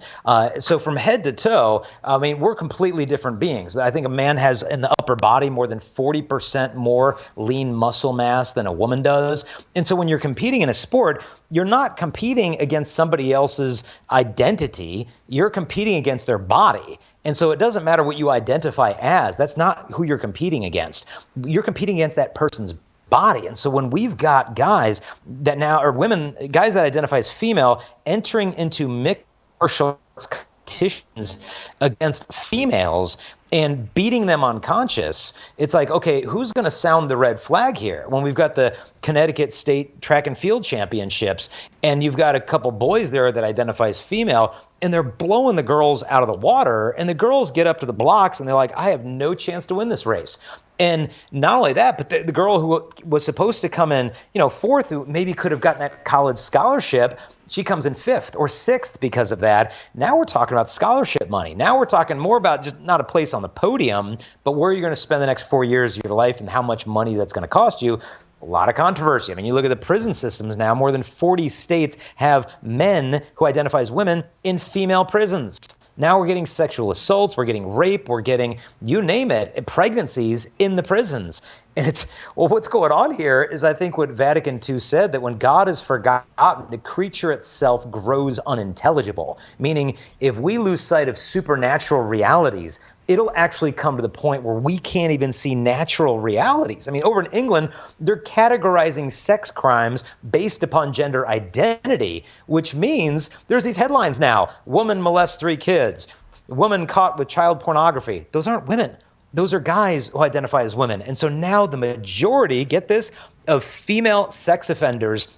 So from head to toe, we're completely different beings. I think a man has in the upper body more than 40% more lean muscle mass than a woman does. And so when you're competing in a sport, you're not competing against somebody else's identity. You're competing against their body. And so it doesn't matter what you identify as. That's not who you're competing against. You're competing against that person's body. And so when we've got guys that now are women, guys that identify as female entering into mixed martial arts competitions against females and beating them unconscious, it's like, okay, who's going to sound the red flag here? When we've got the Connecticut State Track and Field Championships and you've got a couple boys there that identify as female and they're blowing the girls out of the water and the girls get up to the blocks and they're like, I have no chance to win this race. And not only that, but the girl who was supposed to come in, fourth, who maybe could have gotten that college scholarship, she comes in fifth or sixth because of that. Now we're talking about scholarship money. Now we're talking more about just not a place on the podium, but where you're going to spend the next 4 years of your life and how much money that's going to cost you. A lot of controversy. You look at the prison systems now, more than 40 states have men who identify as women in female prisons. Now we're getting sexual assaults, we're getting rape, we're getting, you name it, pregnancies in the prisons. And what's going on here is I think what Vatican II said, that when God is forgotten, the creature itself grows unintelligible. Meaning, if we lose sight of supernatural realities, it'll actually come to the point where we can't even see natural realities. Over in England, they're categorizing sex crimes based upon gender identity, which means there's these headlines now. Woman molests 3 kids. Woman caught with child pornography. Those aren't women. Those are guys who identify as women. And so now the majority, get this, of female sex offenders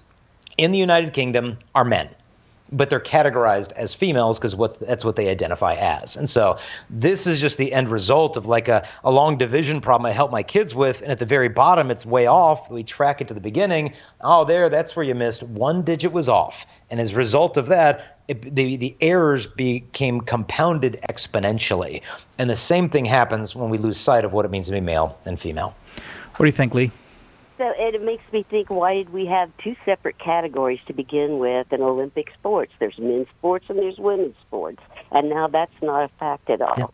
in the United Kingdom are men. But they're categorized as females because that's what they identify as. And so this is just the end result of like a long division problem I help my kids with. And at the very bottom, it's way off. We track it to the beginning. Oh, that's where you missed. 1 digit was off. And as a result of that, the errors became compounded exponentially. And the same thing happens when we lose sight of what it means to be male and female. What do you think, Lee? So it makes me think, why did we have 2 separate categories to begin with in Olympic sports? There's men's sports and there's women's sports. And now that's not a fact at all. Yeah.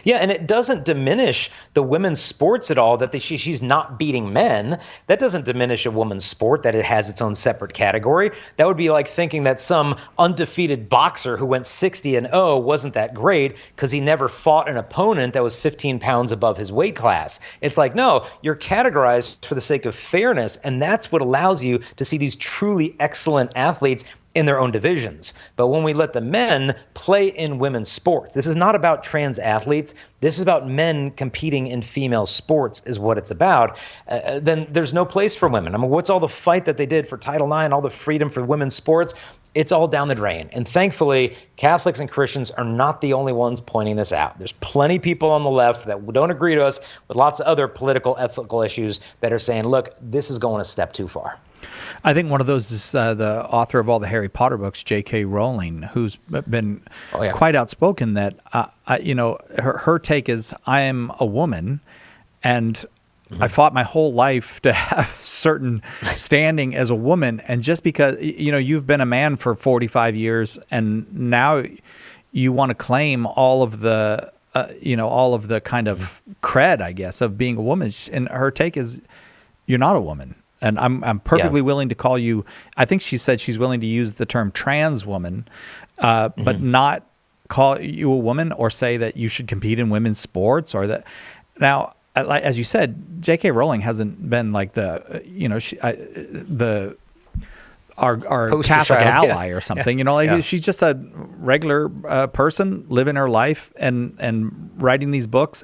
Yeah, and it doesn't diminish the women's sports at all that she's not beating men. That doesn't diminish a woman's sport that it has its own separate category. That would be like thinking that some undefeated boxer who went 60-0 wasn't that great because he never fought an opponent that was 15 pounds above his weight class. It's like, no, you're categorized for the sake of fairness, and that's what allows you to see these truly excellent athletes in their own divisions. But when we let the men play in women's sports, this is not about trans athletes. This is about men competing in female sports is what it's about. Then there's no place for women. What's all the fight that they did for Title IX, all the freedom for women's sports? It's all down the drain. And thankfully, Catholics and Christians are not the only ones pointing this out. There's plenty of people on the left that don't agree to us with lots of other political, ethical issues that are saying, look, this is going a step too far. I think one of those is the author of all the Harry Potter books, J.K. Rowling, who's been quite outspoken that, her take is, I am a woman, and I fought my whole life to have certain standing as a woman. And just because, you've been a man for 45 years and now you want to claim all of the kind of cred, I guess, of being a woman. And her take is, you're not a woman. And I'm perfectly willing to call you, I think she said she's willing to use the term trans woman, but not call you a woman or say that you should compete in women's sports or that. Now, as you said, J.K. Rowling hasn't been like our Catholic ally or something. She's just a regular person living her life and writing these books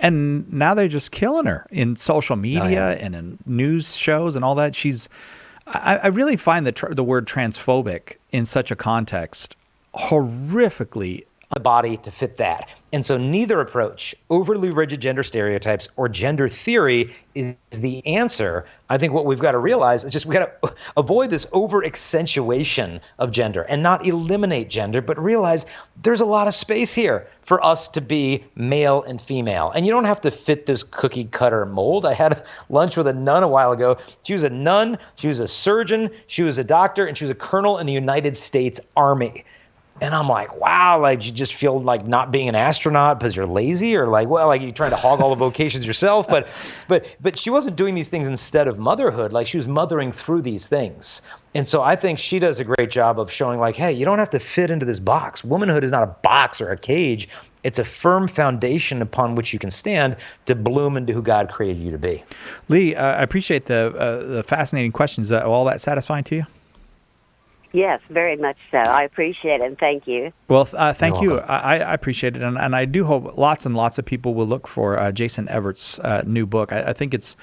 and now they're just killing her in social media and in news shows and all that. I really find the word transphobic in such a context horrifically the body to fit that. And so neither approach, overly rigid gender stereotypes or gender theory, is the answer. I think what we've got to realize is just we got to avoid this over accentuation of gender and not eliminate gender, but realize there's a lot of space here for us to be male and female. And you don't have to fit this cookie cutter mold. I had lunch with a nun a while ago. She was a nun, she was a surgeon, she was a doctor, and she was a colonel in the United States Army. And I'm like, wow, like you just feel like not being an astronaut because you're lazy or like you're trying to hog all the vocations yourself. But she wasn't doing these things instead of motherhood. Like she was mothering through these things. And so I think she does a great job of showing like, hey, you don't have to fit into this box. Womanhood is not a box or a cage. It's a firm foundation upon which you can stand to bloom into who God created you to be. Lee, I appreciate the fascinating questions. All that satisfying to you? Yes, very much so. I appreciate it, and thank you. Well, thank you. I appreciate it, and I do hope lots and lots of people will look for Jason Evert's new book. I think it's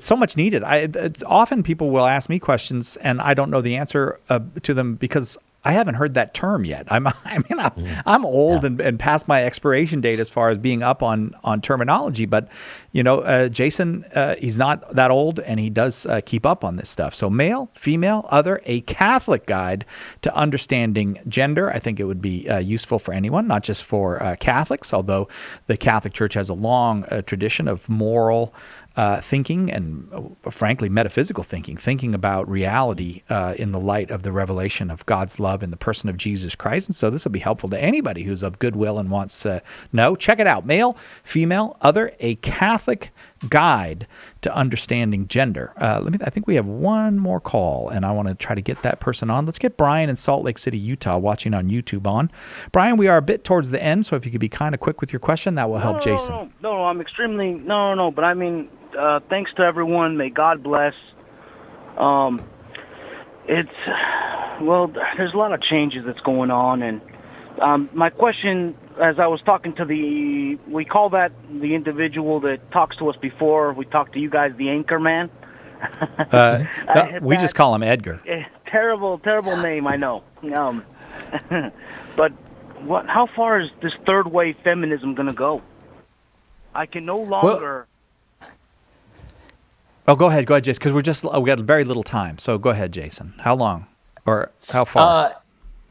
so much needed. It's often people will ask me questions, and I don't know the answer to them because I haven't heard that term yet. I'm old and past my expiration date as far as being up on terminology. But Jason, he's not that old, and he does keep up on this stuff. So, male, female, other, a Catholic guide to understanding gender. I think it would be useful for anyone, not just for Catholics. Although the Catholic Church has a long tradition of moral thinking and, frankly, metaphysical thinking about reality in the light of the revelation of God's love in the person of Jesus Christ. And so this will be helpful to anybody who's of goodwill and wants to know. Check it out. Male, female, other, a Catholic guide to understanding gender. I think we have one more call, and I want to try to get that person on. Let's get Brian in Salt Lake City, Utah, watching on YouTube on. Brian, we are a bit towards the end, so if you could be kind of quick with your question, that will help Jason. No, I'm extremely, but I mean, thanks to everyone. May God bless. There's a lot of changes that's going on, and my question, as I was talking to we call that the individual that talks to us before we talk to you guys, the anchor man. We just call him Edgar. Terrible name, I know. But how far is this third wave feminism going to go? I can no longer. Go ahead, Jason, because we got very little time. So go ahead, Jason. How long or how far?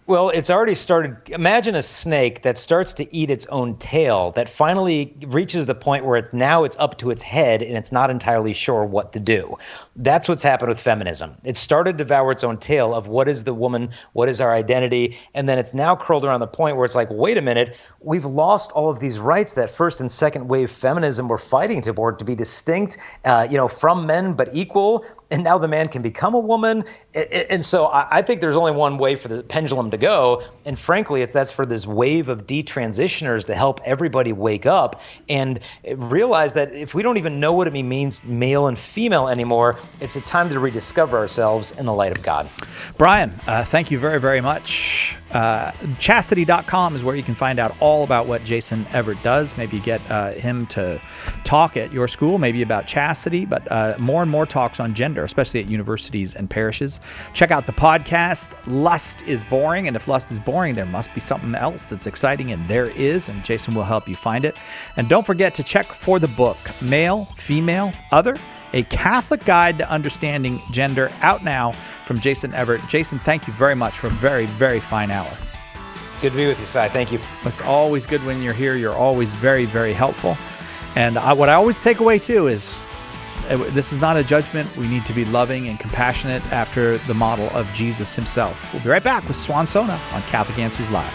Well, it's already started. Imagine a snake that starts to eat its own tail that finally reaches the point where it's up to its head and it's not entirely sure what to do. That's what's happened with feminism. It started to devour its own tail of what is the woman, what is our identity, and then it's now curled around the point where it's like, wait a minute, we've lost all of these rights that first and second wave feminism were fighting toward to be distinct, from men but equal. And now the man can become a woman. And so I think there's only one way for the pendulum to go. And frankly, that's for this wave of detransitioners to help everybody wake up and realize that if we don't even know what it means male and female anymore, it's a time to rediscover ourselves in the light of God. Brian, thank you very, very much. Chastity.com is where you can find out all about what Jason Evert does. Maybe get him to talk at your school, maybe about chastity, but more and more talks on gender, especially at universities and parishes. Check out the podcast, Lust is Boring. And if lust is boring, there must be something else that's exciting, and there is, and Jason will help you find it. And don't forget to check for the book, Male, Female, Other, a Catholic Guide to Understanding Gender, out now from Jason Evert. Jason, thank you very much for a very, very fine hour. Good to be with you, Si. Thank you. It's always good when you're here. You're always very, very helpful. And what I always take away too is this is not a judgment. We need to be loving and compassionate after the model of Jesus himself. We'll be right back with Swan Sona on Catholic Answers Live.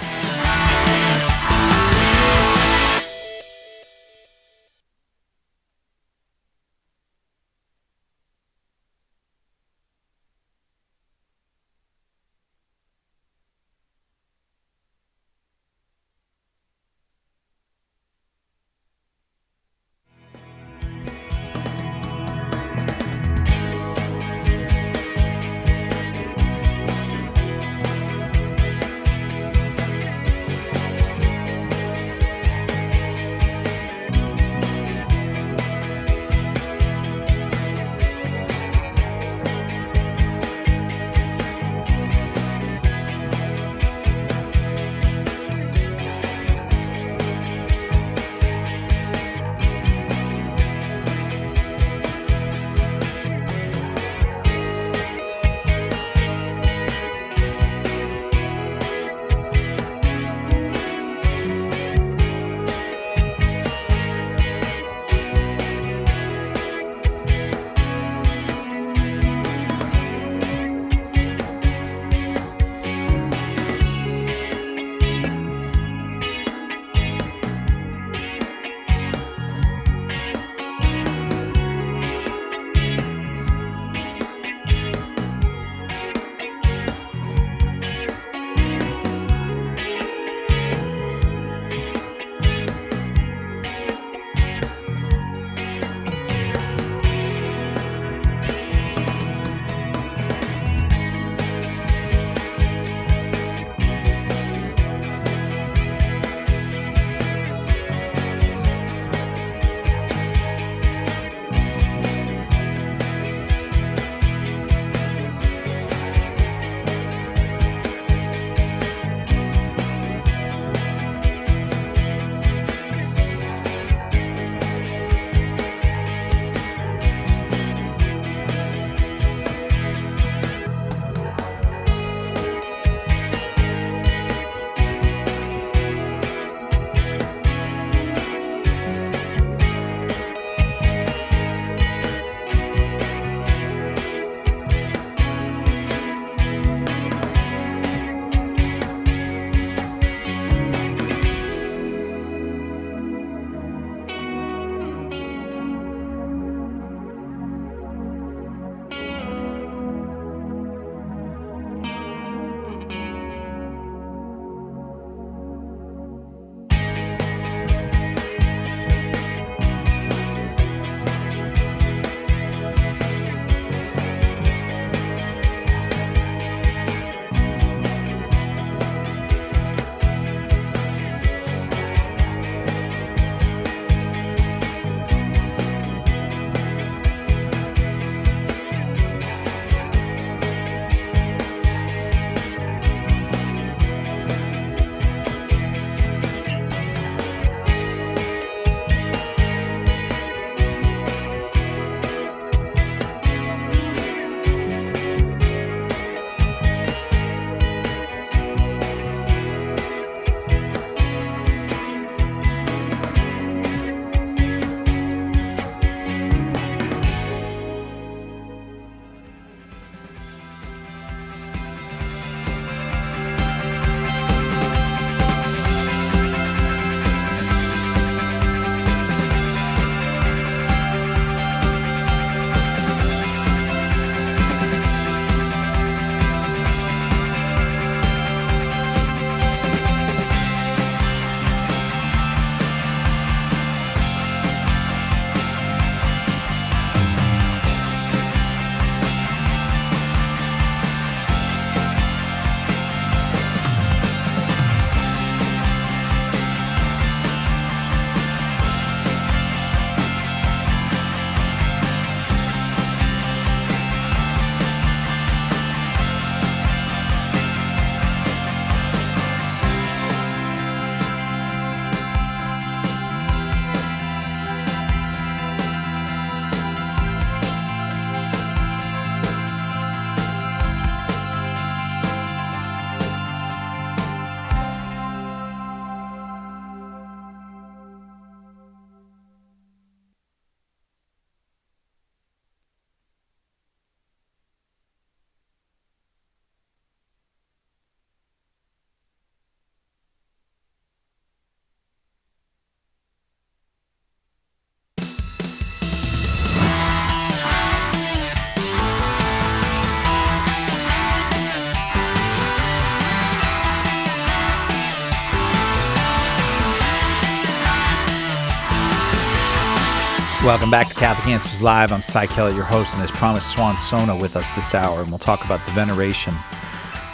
Welcome back to Catholic Answers Live. I'm Cy Kellett, your host, and as promised, Swan Sona with us this hour, and we'll talk about the veneration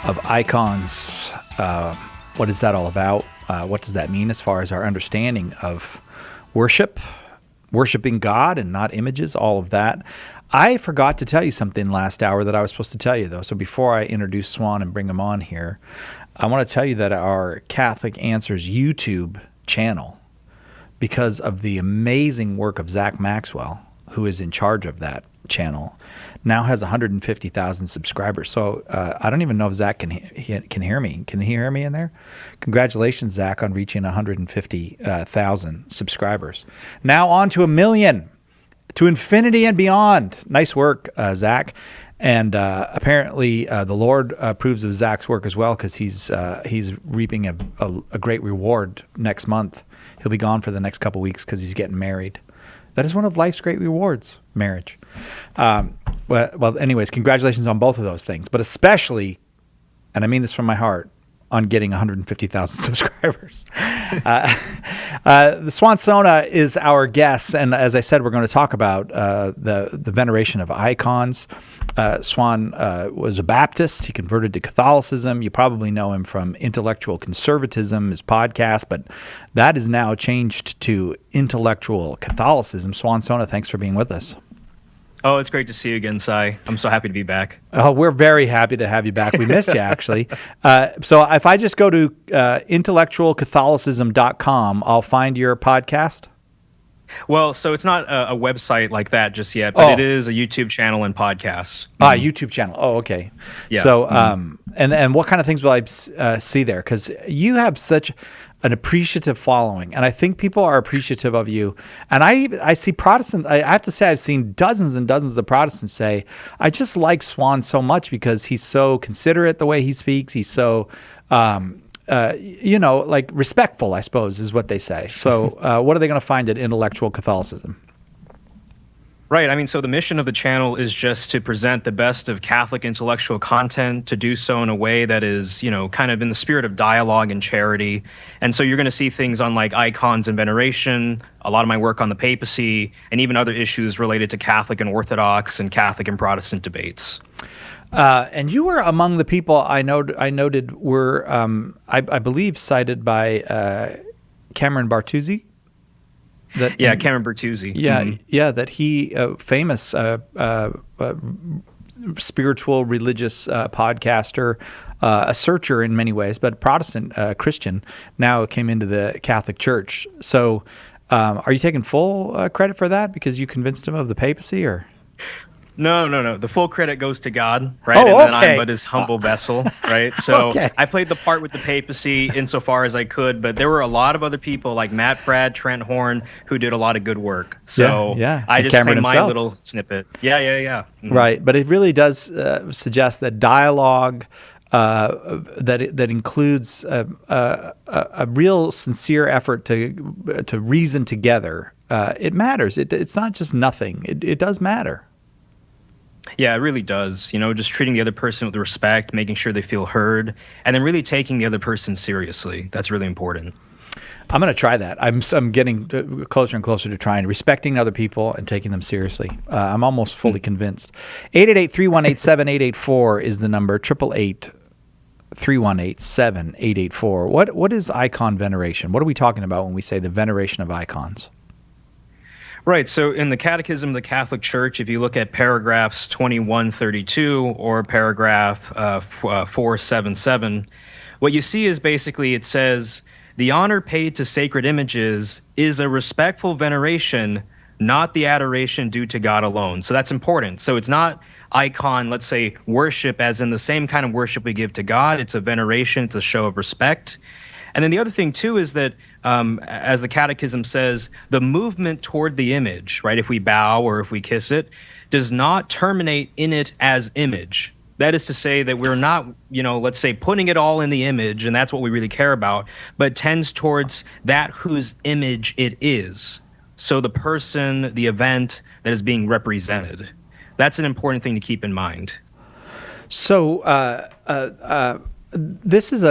of icons. What is that all about? What does that mean as far as our understanding of worship, worshiping God and not images, all of that. I forgot to tell you something last hour that I was supposed to tell you, though. So before I introduce Swan and bring him on here, I want to tell you that our Catholic Answers YouTube channel, because of the amazing work of Zach Maxwell, who is in charge of that channel, now has 150,000 subscribers. So I don't even know if Zach can hear me. Can he hear me in there? Congratulations, Zach, on reaching 150,000 subscribers. Now on to 1 million, to infinity and beyond. Nice work, Zach. And apparently the Lord approves of Zach's work as well, because he's reaping a great reward next month. He'll be gone for the next couple weeks because he's getting married. That is one of life's great rewards, marriage. Well, anyways, congratulations on both of those things, but especially, and I mean this from my heart, on getting 150,000 subscribers. The Swan Sona is our guest, and as I said, we're going to talk about the veneration of icons. Swan was a Baptist. He converted to Catholicism. You probably know him from Intellectual Conservatism, his podcast, but that is now changed to Intellectual Catholicism. Swan Sona, thanks for being with us. Oh, it's great to see you again, Cy. I'm so happy to be back. Oh, we're very happy to have you back. We missed you, actually. So if I just go to intellectualcatholicism.com, I'll find your podcast? Well, so it's not a website like that just yet, but it is a YouTube channel and podcast. YouTube channel. Oh, okay. Yeah. So, and what kind of things will I see there? Because you have such an appreciative following, and I think people are appreciative of you. And I see Protestants, I have to say I've seen dozens and dozens of Protestants say, I just like Swan so much because he's so considerate the way he speaks. He's so, like respectful, I suppose, is what they say. So what are they going to find at Intellectual Catholicism? Right. I mean, so the mission of the channel is just to present the best of Catholic intellectual content, to do so in a way that is, kind of in the spirit of dialogue and charity. And so you're going to see things on like icons and veneration, a lot of my work on the papacy, and even other issues related to Catholic and Orthodox and Catholic and Protestant debates. And you were among the people I noted were, I believe, cited by Cameron Bartuzzi. Cameron Bertuzzi. Yeah, that he, famous spiritual, religious podcaster, a searcher in many ways, but Protestant Christian, now came into the Catholic Church. So are you taking full credit for that because you convinced him of the papacy, or? No. The full credit goes to God, right? Oh, and then okay. I'm but his humble vessel, right? So Okay. I played the part with the papacy insofar as I could, but there were a lot of other people like Matt Fradd, Trent Horn, who did a lot of good work. So yeah. I And just Cameron played my himself. little snippet. Yeah. Mhm. Right, but it really does suggest that dialogue that includes a real sincere effort to reason together. It matters. It's not just nothing. It does matter. Yeah, it really does. Just treating the other person with respect, making sure they feel heard, and then really taking the other person seriously. That's really important. I'm going to try that. I'm getting closer and closer to trying respecting other people and taking them seriously. I'm almost fully convinced. 888-318-7884 is the number. 888-318-7884. What is icon veneration? What are we talking about when we say the veneration of icons? Right. So in the Catechism of the Catholic Church, if you look at paragraphs 2132 or paragraph 477, what you see is basically it says, the honor paid to sacred images is a respectful veneration, not the adoration due to God alone. So that's important. So it's not icon, let's say, worship as in the same kind of worship we give to God. It's a veneration. It's a show of respect. And then the other thing, too, is that, as the Catechism says, the movement toward the image, right, if we bow or if we kiss it, does not terminate in it as image. That is to say that we're not, let's say, putting it all in the image, and that's what we really care about, but tends towards that whose image it is. So the person, the event that is being represented. That's an important thing to keep in mind. So this is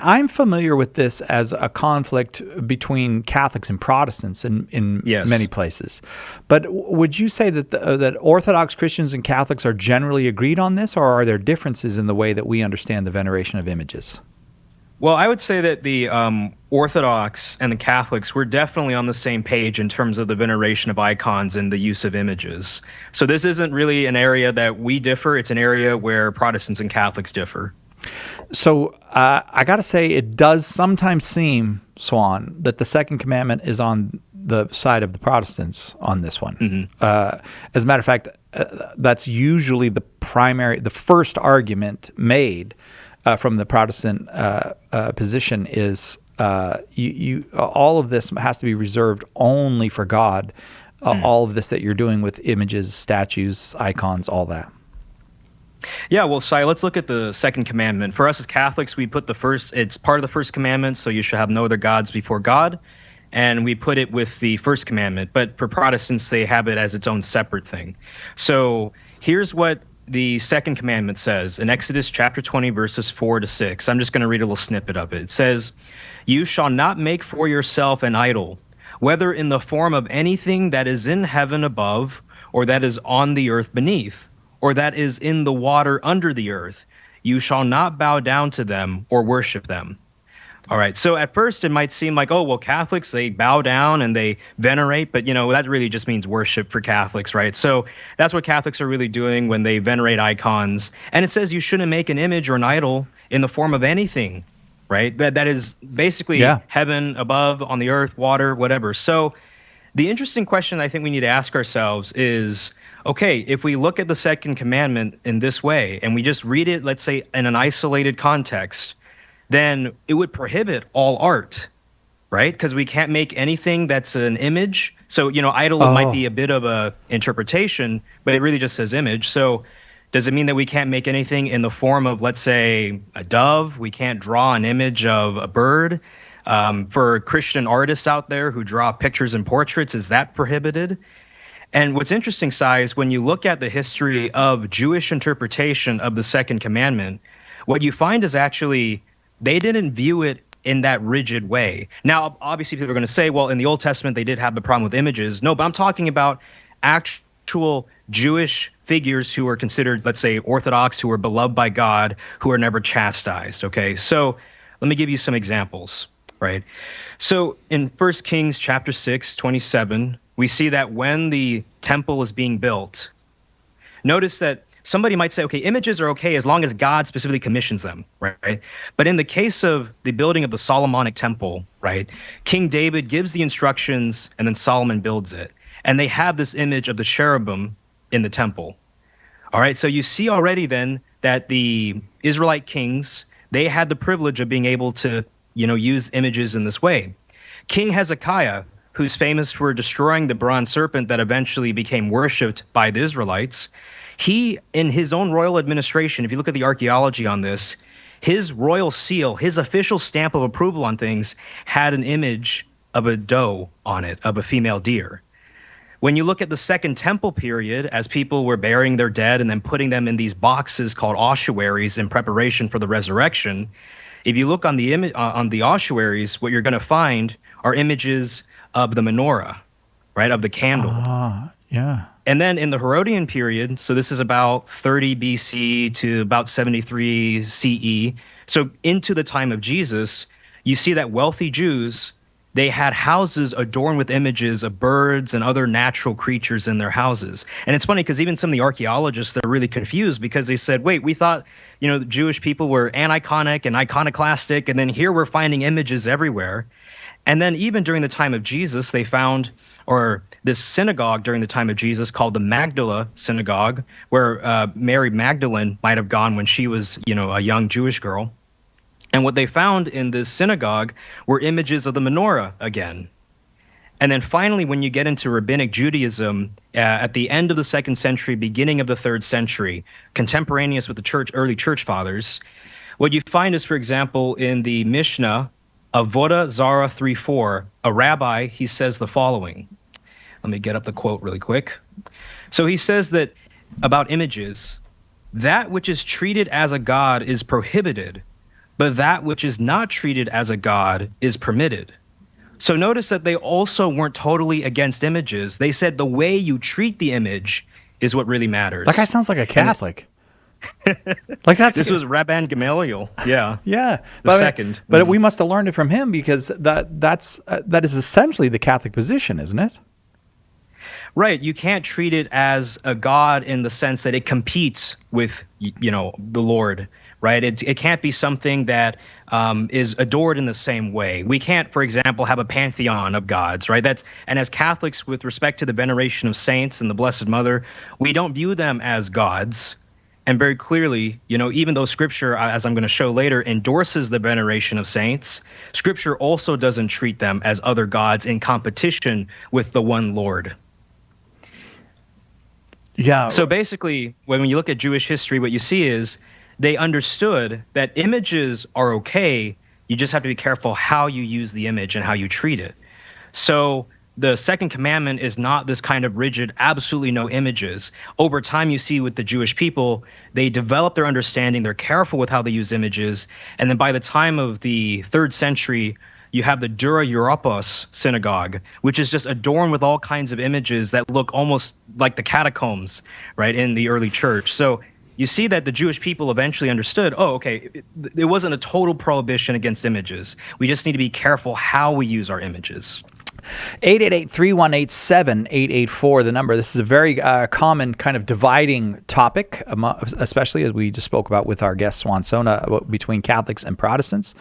I'm familiar with this as a conflict between Catholics and Protestants in many places. But would you say that that Orthodox Christians and Catholics are generally agreed on this, or are there differences in the way that we understand the veneration of images? Well, I would say that the Orthodox and the Catholics, we're definitely on the same page in terms of the veneration of icons and the use of images. So this isn't really an area that we differ. It's an area where Protestants and Catholics differ. So I got to say, it does sometimes seem, Swan, that the second commandment is on the side of the Protestants on this one. Mm-hmm. As a matter of fact, that's usually the first argument made from the Protestant position is all of this has to be reserved only for God. All of this that you're doing with images, statues, icons, all that. Yeah, well, Sai, let's look at the second commandment. For us as Catholics, we put it's part of the first commandment, so you shall have no other gods before God, and we put it with the first commandment. But for Protestants, they have it as its own separate thing. So here's what the second commandment says in Exodus chapter 20, verses 4-6. I'm just going to read a little snippet of it. It says, "You shall not make for yourself an idol, whether in the form of anything that is in heaven above, or that is on the earth beneath, or that is in the water under the earth. You shall not bow down to them or worship them." All right, so at first it might seem like, oh, well, Catholics, they bow down and they venerate, but, that really just means worship for Catholics, right? So that's what Catholics are really doing when they venerate icons. And it says you shouldn't make an image or an idol in the form of anything, right? That is basically heaven above, on the earth, water, whatever. So the interesting question I think we need to ask ourselves is, okay, if we look at the second commandment in this way and we just read it, let's say, in an isolated context, then it would prohibit all art, right? Because we can't make anything that's an image. So, idol might be a bit of a interpretation, but it really just says image. So does it mean that we can't make anything in the form of, let's say, a dove? We can't draw an image of a bird? For Christian artists out there who draw pictures and portraits, is that prohibited? And what's interesting, Sai, is when you look at the history of Jewish interpretation of the second commandment, what you find is actually they didn't view it in that rigid way. Now, obviously, people are going to say, well, in the Old Testament, they did have the problem with images. No, but I'm talking about actual Jewish figures who are considered, let's say, Orthodox, who are beloved by God, who are never chastised, okay? So let me give you some examples, right? So in 1 Kings chapter 6, 27, we see that when the temple is being built, notice that somebody might say, okay, images are okay as long as God specifically commissions them, right? But in the case of the building of the Solomonic temple, right, King David gives the instructions and then Solomon builds it. And they have this image of the cherubim in the temple. All right, so you see already then that the Israelite kings, they had the privilege of being able to, use images in this way. King Hezekiah, who's famous for destroying the bronze serpent that eventually became worshipped by the Israelites, he, in his own royal administration, if you look at the archaeology on this, his royal seal, his official stamp of approval on things, had an image of a doe on it, of a female deer. When you look at the Second Temple period, as people were burying their dead and then putting them in these boxes called ossuaries in preparation for the resurrection, if you look on the ossuaries, what you're going to find are images of the menorah, right, of the candle. Yeah. And then in the Herodian period, so this is about 30 BC to about 73 CE, so into the time of Jesus, you see that wealthy Jews, they had houses adorned with images of birds and other natural creatures in their houses. And it's funny because even some of the archaeologists, they're really confused because they said, wait, we thought, the Jewish people were aniconic and iconoclastic, and then here we're finding images everywhere. And then even during the time of Jesus, they found, or this synagogue during the time of Jesus called the Magdala Synagogue, where Mary Magdalene might have gone when she was, a young Jewish girl. And what they found in this synagogue were images of the menorah again. And then finally, when you get into Rabbinic Judaism, at the end of the 2nd century, beginning of the 3rd century, contemporaneous with the early church fathers, what you find is, for example, in the Mishnah, Avodah Zarah 3:4, a rabbi, he says the following. Let me get up the quote really quick. So he says that about images, that which is treated as a god is prohibited, but that which is not treated as a god is permitted. So notice that they also weren't totally against images. They said the way you treat the image is what really matters. That guy sounds like a Catholic. Like this was Rabban Gamaliel. Yeah. Yeah. The second. But we must have learned it from him, because that is essentially the Catholic position, isn't it? Right. You can't treat it as a god in the sense that it competes with, the Lord, right? It can't be something that is adored in the same way. We can't, for example, have a pantheon of gods, right? And as Catholics, with respect to the veneration of saints and the Blessed Mother, we don't view them as gods. And very clearly, even though Scripture, as I'm going to show later, endorses the veneration of saints, Scripture also doesn't treat them as other gods in competition with the one Lord. Yeah. So basically, when you look at Jewish history, what you see is they understood that images are okay. You just have to be careful how you use the image and how you treat it. So the second commandment is not this kind of rigid, absolutely no images. Over time, you see with the Jewish people, they develop their understanding. They're careful with how they use images. And then by the time of the 3rd century, you have the Dura Europos synagogue, which is just adorned with all kinds of images that look almost like the catacombs, right, in the early church. So you see that the Jewish people eventually understood, it wasn't a total prohibition against images. We just need to be careful how we use our images. 888-318-7884, the number. This is a very common kind of dividing topic, especially as we just spoke about with our guest Swan Sona, between Catholics and Protestants.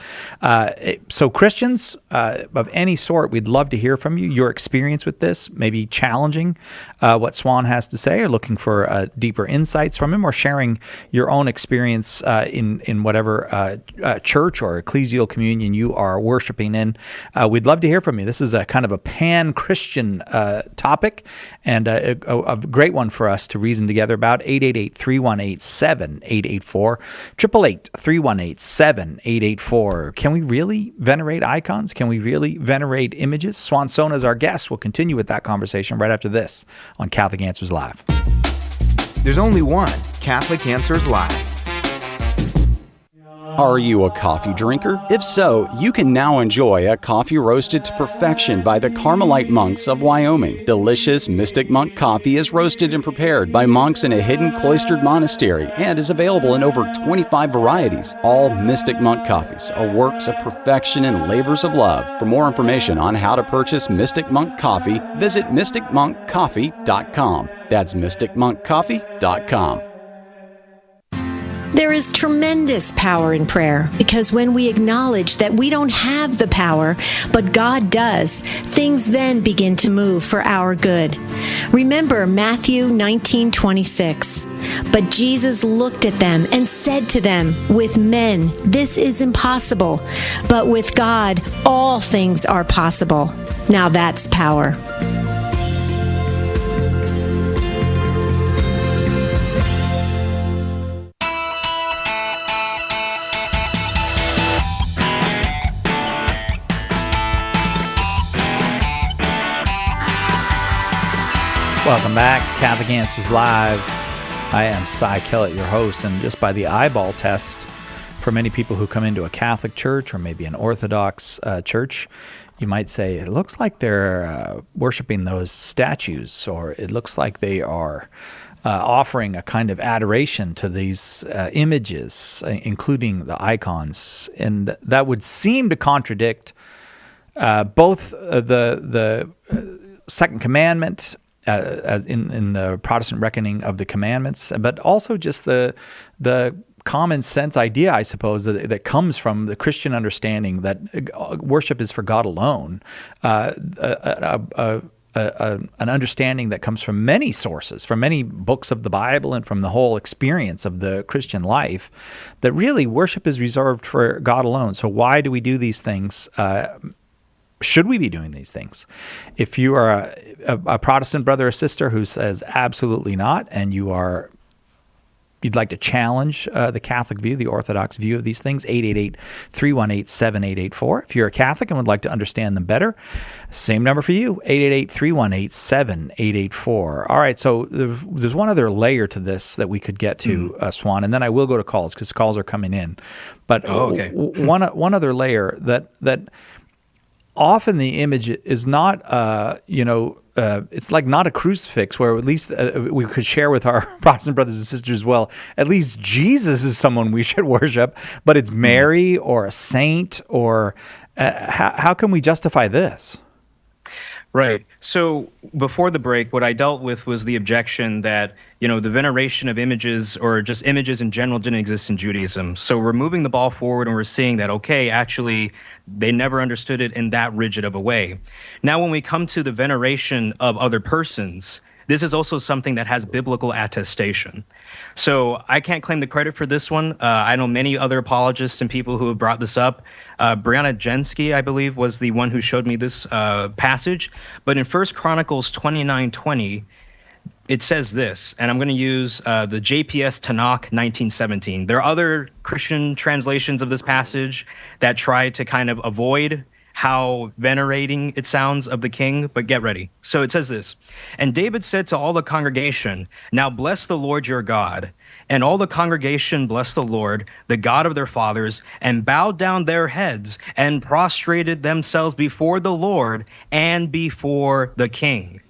So Christians of any sort, we'd love to hear from you, your experience with this, maybe challenging what Swan has to say, or looking for deeper insights from him, or sharing your own experience in whatever church or ecclesial communion you are worshiping in. We'd love to hear from you. This is a kind of a pan-Christian topic, and a great one for us to reason together about. 888-318-7884, 888-318-7884. Can we really venerate icons? Can we really venerate images? Swan Sona is our guest. We'll continue with that conversation right after this on Catholic Answers Live. There's only one Catholic Answers Live. Are you a coffee drinker? If so, you can now enjoy a coffee roasted to perfection by the Carmelite monks of Wyoming. Delicious Mystic Monk coffee is roasted and prepared by monks in a hidden cloistered monastery and is available in over 25 varieties. All Mystic Monk coffees are works of perfection and labors of love. For more information on how to purchase Mystic Monk coffee, visit mysticmonkcoffee.com. That's mysticmonkcoffee.com. There is tremendous power in prayer, because when we acknowledge that we don't have the power, but God does, things then begin to move for our good. Remember Matthew 19:26. But Jesus looked at them and said to them, "With men this is impossible, but with God all things are possible." Now that's power. Welcome back to Catholic Answers Live. I am Cy Kellett, your host, and just by the eyeball test, for many people who come into a Catholic church or maybe an Orthodox church, you might say, it looks like they're worshiping those statues, or it looks like they are offering a kind of adoration to these images, including the icons. And that would seem to contradict both the Second Commandment, in the Protestant reckoning of the commandments, but also just the common sense idea, I suppose, that comes from the Christian understanding that worship is for God alone. An understanding that comes from many sources, from many books of the Bible and from the whole experience of the Christian life, that really worship is reserved for God alone. So why do we do these things? Should we be doing these things? If you are a Protestant brother or sister who says absolutely not, and you are you'd like to challenge the Catholic view, the Orthodox view of these things, 888-318-7884. If you're a Catholic and would like to understand them better, same number for you, 888-318-7884. All right, so there's one other layer to this that we could get to, Swan, and then I will go to calls because calls are coming in. But one other layer that often the image is not, it's like not a crucifix, where at least we could share with our Protestant brothers and sisters as well. At least Jesus is someone we should worship, but it's Mary or a saint, or how can we justify this? Right. So before the break, what I dealt with was the objection that, the veneration of images or just images in general didn't exist in Judaism. So we're moving the ball forward and we're seeing that, okay, actually, they never understood it in that rigid of a way. Now, when we come to the veneration of other persons, this is also something that has biblical attestation. So I can't claim the credit for this one. I know many other apologists and people who have brought this up. Brianna Jensky, I believe, was the one who showed me this passage. But in 1 Chronicles 29:20, it says this, and I'm going to use the JPS Tanakh 1917. There are other Christian translations of this passage that try to kind of avoid how venerating it sounds of the king, but get ready. So it says this, "And David said to all the congregation, 'Now bless the Lord your God.' And all the congregation blessed the Lord, the God of their fathers, and bowed down their heads and prostrated themselves before the Lord and before the king."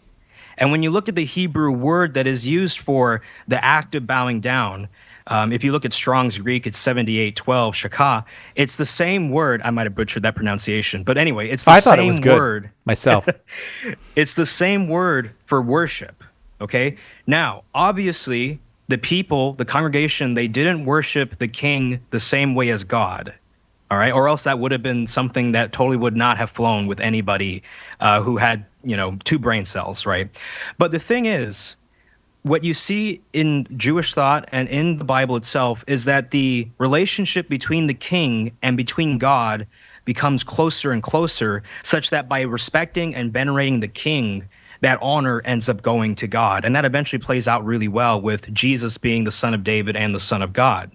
And when you look at the Hebrew word that is used for the act of bowing down, if you look at Strong's Greek, it's 7812, shakah. It's the same word. I might have butchered that pronunciation, but anyway, it's the thought same it was good word myself. It's the same word for worship. Okay. Now, obviously, the people, the congregation, they didn't worship the king the same way as God. All right. Or else that would have been something that totally would not have flown with anybody who had, 2 brain cells. Right. But the thing is, what you see in Jewish thought and in the Bible itself is that the relationship between the king and between God becomes closer and closer, such that by respecting and venerating the king, that honor ends up going to God. And that eventually plays out really well with Jesus being the Son of David and the Son of God.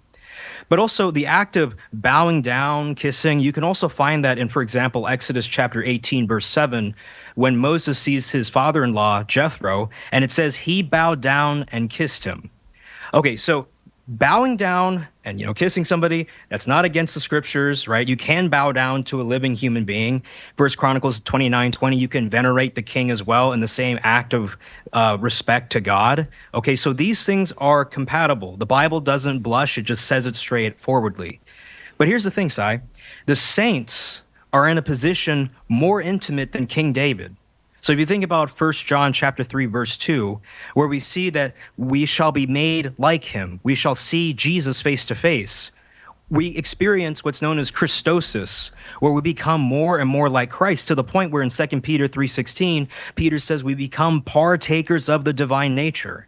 But also the act of bowing down, kissing, you can also find that in, for example, Exodus chapter 18, verse 7, when Moses sees his father-in-law, Jethro, and it says he bowed down and kissed him. Okay, so bowing down and, kissing somebody, that's not against the scriptures, right? You can bow down to a living human being. 1 Chronicles 29:20, you can venerate the king as well in the same act of respect to God. Okay, so these things are compatible. The Bible doesn't blush, it just says it straightforwardly. But here's the thing, Si. The saints are in a position more intimate than King David. So if you think about 1 John chapter 3, verse 2, where we see that we shall be made like him, we shall see Jesus face to face. We experience what's known as Christosis, where we become more and more like Christ, to the point where in 2 Peter 3:16, Peter says we become partakers of the divine nature.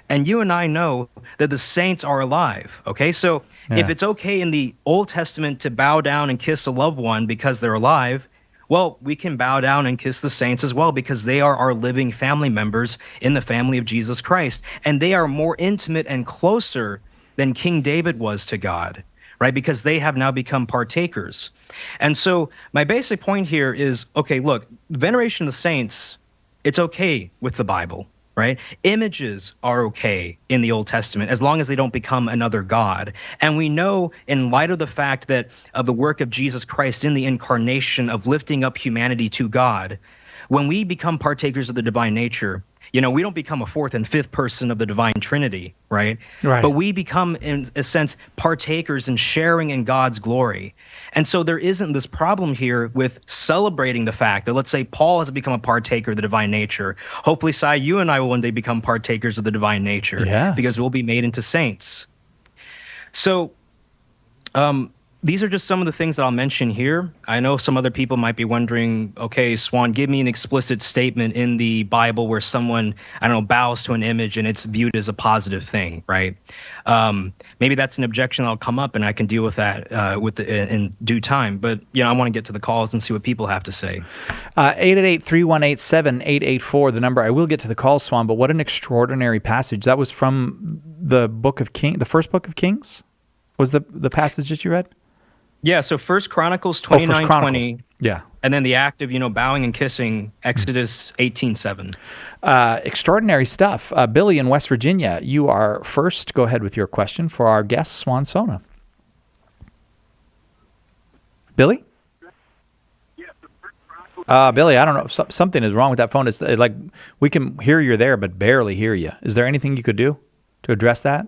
And you and I know that the saints are alive, okay? So if it's okay in the Old Testament to bow down and kiss a loved one because they're alive, well, we can bow down and kiss the saints as well because they are our living family members in the family of Jesus Christ. And they are more intimate and closer than King David was to God, right? Because they have now become partakers. And so my basic point here is, okay, look, veneration of the saints, it's okay with the Bible, right? Images are okay in the Old Testament as long as they don't become another God. And we know, in light of the fact that of the work of Jesus Christ in the incarnation of lifting up humanity to God, when we become partakers of the divine nature, we don't become a fourth and fifth person of the divine Trinity, right? But we become, in a sense, partakers and sharing in God's glory. And so there isn't this problem here with celebrating the fact that, let's say, Paul has become a partaker of the divine nature. Hopefully, Si, you and I will one day become partakers of the divine nature because we'll be made into saints. So these are just some of the things that I'll mention here. I know some other people might be wondering, okay, Swan, give me an explicit statement in the Bible where someone, I don't know, bows to an image and it's viewed as a positive thing, right? Maybe that's an objection that'll come up, and I can deal with that in due time. But, I want to get to the calls and see what people have to say. 888-318-7884, the number. I will get to the calls, Swan, but what an extraordinary passage. That was from the book of Kings, the first book of Kings? Was the passage that you read? Yeah, so 1 Chronicles 29:20. Yeah. And then the act of, bowing and kissing, Exodus 18:7. Extraordinary stuff. Billy in West Virginia, you are first. Go ahead with your question for our guest, Swan Sona. Billy? Billy, I don't know. Something is wrong with that phone. It's like we can hear you there, but barely hear you. Is there anything you could do to address that?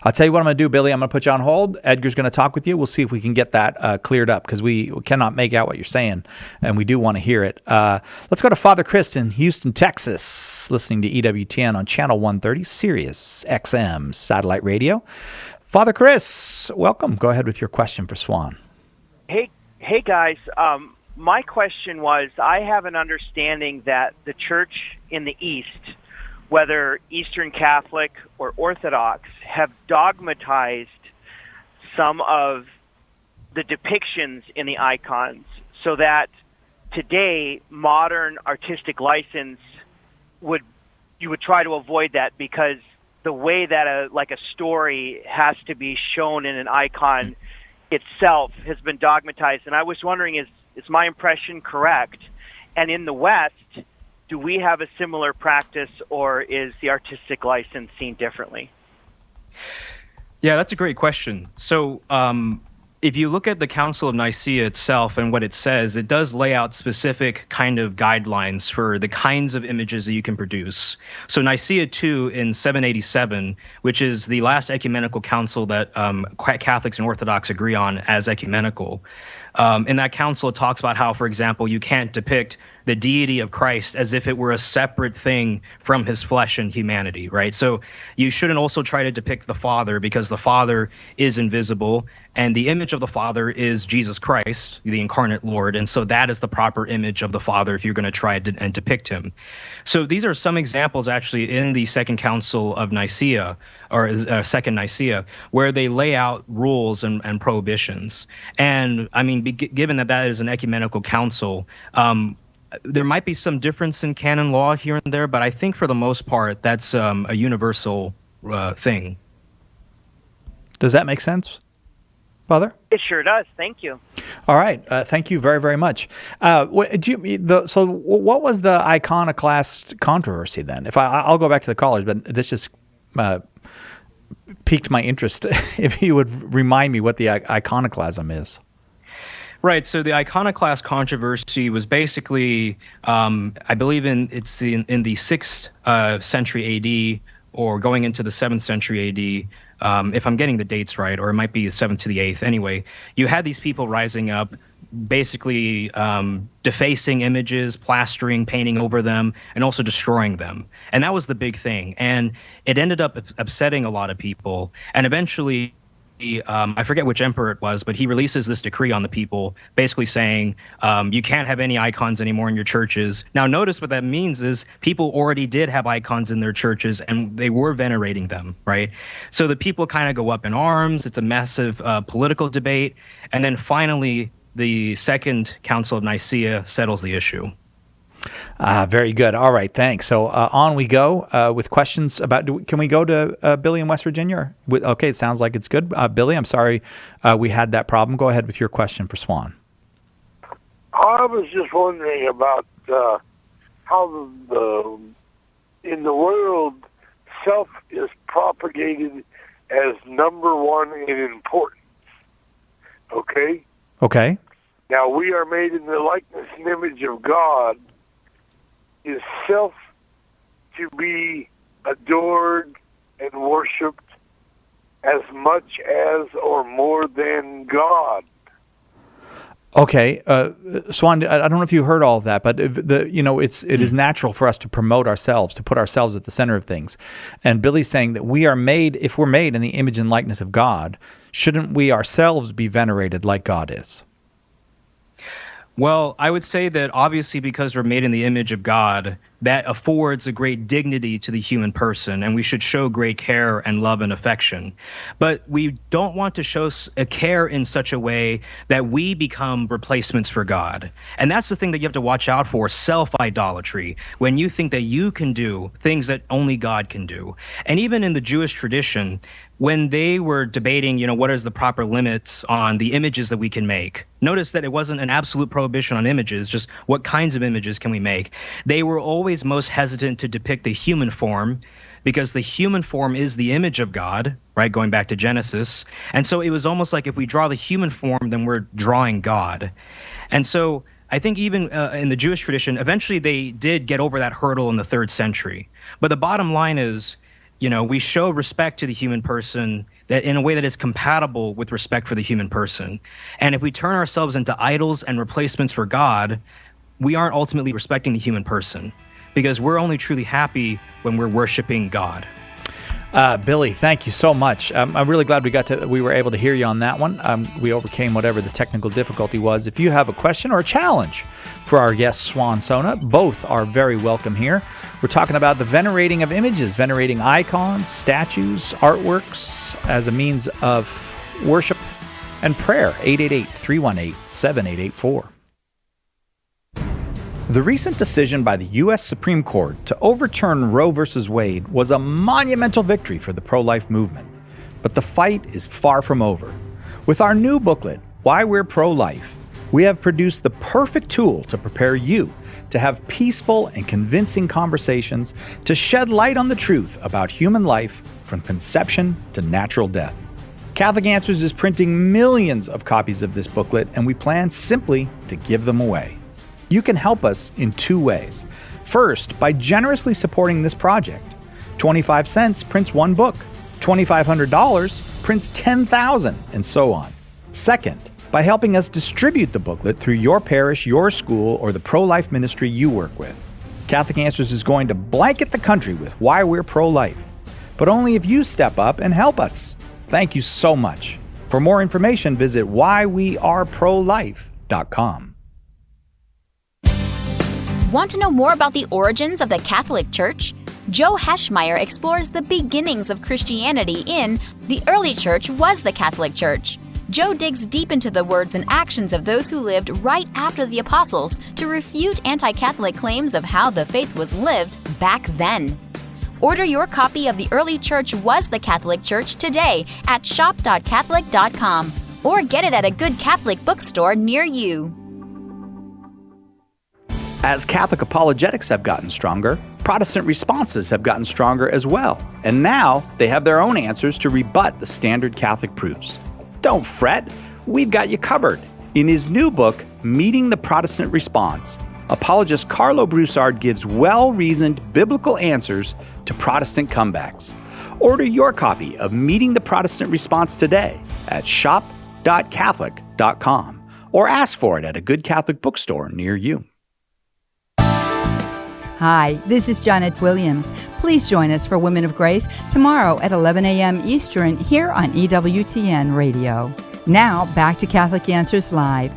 I'll tell you what I'm going to do, Billy. I'm going to put you on hold. Edgar's going to talk with you. We'll see if we can get that cleared up, because we cannot make out what you're saying, and we do want to hear it. Let's go to Father Chris in Houston, Texas, listening to EWTN on Channel 130, Sirius XM satellite radio. Father Chris, welcome. Go ahead with your question for Swan. Hey guys. My question was, I have an understanding that the church in the East, whether Eastern Catholic or Orthodox, have dogmatized some of the depictions in the icons, so that today modern artistic license you would try to avoid that, because the way that a story has to be shown in an icon itself has been dogmatized. And I was wondering, is my impression correct? And in the West, do we have a similar practice, or is the artistic license seen differently? Yeah, that's a great question. So if you look at the Council of Nicaea itself and what it says, it does lay out specific kind of guidelines for the kinds of images that you can produce. So Nicaea II in 787, which is the last ecumenical council that Catholics and Orthodox agree on as ecumenical, in that council it talks about how, for example, you can't depict the deity of Christ as if it were a separate thing from his flesh and humanity, right? So you shouldn't also try to depict the Father, because the Father is invisible, and the image of the Father is Jesus Christ, the incarnate Lord, and so that is the proper image of the Father if you're going to try and depict him. So these are some examples actually in the Second Council of Nicaea, or Second Nicaea, where they lay out rules and prohibitions. And I mean, given that is an ecumenical council, there might be some difference in canon law here and there, but I think for the most part, that's a universal thing. Does that make sense, Father? It sure does. Thank you. All right. Thank you very, very much. So what was the iconoclast controversy then? I'll go back to the callers, but this just piqued my interest. If you would remind me what the iconoclasm is. Right. So the iconoclast controversy was basically, I believe in the 6th century AD, or going into the 7th century AD, if I'm getting the dates right, or it might be the 7th to the 8th. Anyway, you had these people rising up, basically defacing images, plastering, painting over them, and also destroying them. And that was the big thing. And it ended up upsetting a lot of people. And eventually, I forget which emperor it was, but he releases this decree on the people, basically saying you can't have any icons anymore in your churches. Now, notice what that means is people already did have icons in their churches, and they were venerating them, right? So the people kind of go up in arms. It's a massive political debate. And then finally, the Second Council of Nicaea settles the issue. Very good. All right, thanks. So on we go with questions about. Can we go to Billy in West Virginia? Okay, it sounds like it's good. Billy, I'm sorry we had that problem. Go ahead with your question for Swan. I was just wondering about how in the world self is propagated as number one in importance. Okay? Okay. Now, we are made in the likeness and image of God. Is self to be adored and worshipped as much as or more than God? Okay, Swan, I don't know if you heard all of that, but it is natural for us to promote ourselves, to put ourselves at the center of things. And Billy's saying that we are made, if we're made in the image and likeness of God, shouldn't we ourselves be venerated like God is? Well, I would say that obviously because we're made in the image of God, that affords a great dignity to the human person, and we should show great care and love and affection. But we don't want to show a care in such a way that we become replacements for God. And that's the thing that you have to watch out for, self-idolatry, when you think that you can do things that only God can do. And even in the Jewish tradition, when they were debating, what is the proper limits on the images that we can make, notice that it wasn't an absolute prohibition on images, just what kinds of images can we make. They were always most hesitant to depict the human form because the human form is the image of God, right, going back to Genesis. And so it was almost like if we draw the human form, then we're drawing God. And so I think even in the Jewish tradition, eventually they did get over that hurdle in the 3rd century. But the bottom line is, we show respect to the human person that in a way that is compatible with respect for the human person. And if we turn ourselves into idols and replacements for God, we aren't ultimately respecting the human person because we're only truly happy when we're worshiping God. Billy, thank you so much. I'm really glad we were able to hear you on that one. We overcame whatever the technical difficulty was. If you have a question or a challenge for our guest, Swan Sona, both are very welcome here. We're talking about the venerating of images, venerating icons, statues, artworks as a means of worship and prayer. 888-318-7884. The recent decision by the U.S. Supreme Court to overturn Roe v. Wade was a monumental victory for the pro-life movement. But the fight is far from over. With our new booklet, Why We're Pro-Life, we have produced the perfect tool to prepare you to have peaceful and convincing conversations to shed light on the truth about human life from conception to natural death. Catholic Answers is printing millions of copies of this booklet, and we plan simply to give them away. You can help us in 2 ways. First, by generously supporting this project. 25 cents prints 1 book. $2,500 prints 10,000, and so on. Second, by helping us distribute the booklet through your parish, your school, or the pro-life ministry you work with. Catholic Answers is going to blanket the country with Why We're Pro-Life, but only if you step up and help us. Thank you so much. For more information, visit whyweareprolife.com. Want to know more about the origins of the Catholic Church? Joe Heschmeyer explores the beginnings of Christianity in The Early Church Was the Catholic Church. Joe digs deep into the words and actions of those who lived right after the apostles to refute anti-Catholic claims of how the faith was lived back then. Order your copy of The Early Church Was the Catholic Church today at shop.catholic.com or get it at a good Catholic bookstore near you. As Catholic apologetics have gotten stronger, Protestant responses have gotten stronger as well. And now they have their own answers to rebut the standard Catholic proofs. Don't fret, we've got you covered. In his new book, Meeting the Protestant Response, apologist Carlo Broussard gives well-reasoned biblical answers to Protestant comebacks. Order your copy of Meeting the Protestant Response today at shop.catholic.com or ask for it at a good Catholic bookstore near you. Hi, this is Janet Williams. Please join us for Women of Grace tomorrow at 11 a.m. Eastern here on EWTN Radio. Now, back to Catholic Answers Live.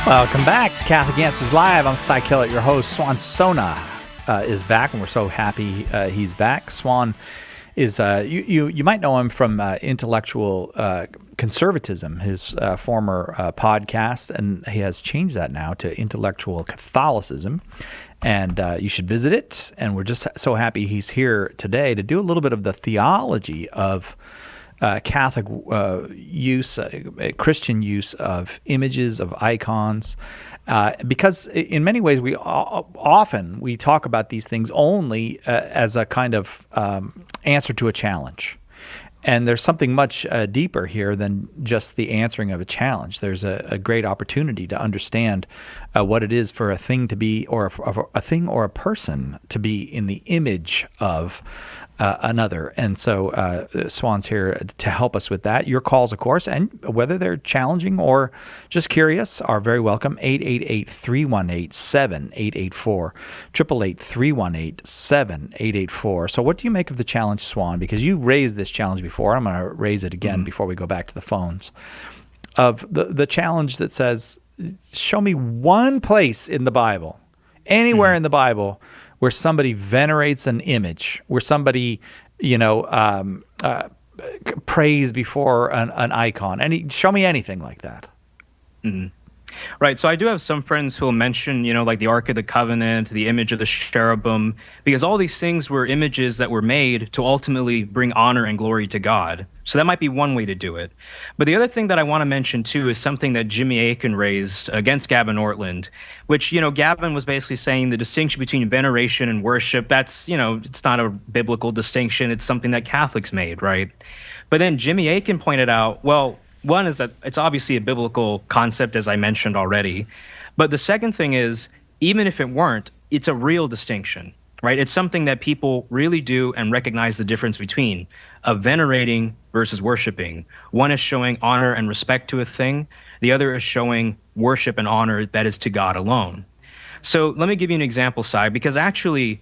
Welcome back to Catholic Answers Live. I'm Cy Kellett, your host. Swan Sona is back, and we're so happy he's back. Swan is you might know him from Intellectual Conservatism, his former podcast, and he has changed that now to Intellectual Catholicism, and you should visit it. And we're just so happy he's here today to do a little bit of the theology of Catholic use, Christian use of images, of icons. Because in many ways, we talk about these things only as a kind of answer to a challenge. And there's something much deeper here than just the answering of a challenge. There's a great opportunity to understand what it is for a thing to be, or a thing or a person to be in the image of another. And so Swan's here to help us with that. Your calls, of course, and whether they're challenging or just curious, are very welcome. 888-318-7884, 888-318-7884. So what do you make of the challenge, Swan? Because you raised this challenge before. I'm going to raise it again before we go back to the phones. Of the challenge that says, show me one place in the Bible, anywhere in the Bible, where somebody venerates an image, where somebody, prays before an icon. Show me anything like that. Mm-hmm. Right. So I do have some friends who will mention, like the Ark of the Covenant, the image of the cherubim, because all these things were images that were made to ultimately bring honor and glory to God. So that might be one way to do it. But the other thing that I want to mention, too, is something that Jimmy Akin raised against Gavin Ortland, which, Gavin was basically saying the distinction between veneration and worship, that's, it's not a biblical distinction. It's something that Catholics made, right? But then Jimmy Akin pointed out, well, one is that it's obviously a biblical concept, as I mentioned already. But the second thing is, even if it weren't, it's a real distinction, right? It's something that people really do and recognize the difference between of venerating versus worshiping. One is showing honor and respect to a thing. The other is showing worship and honor that is to God alone. So let me give you an example, Sai, because actually,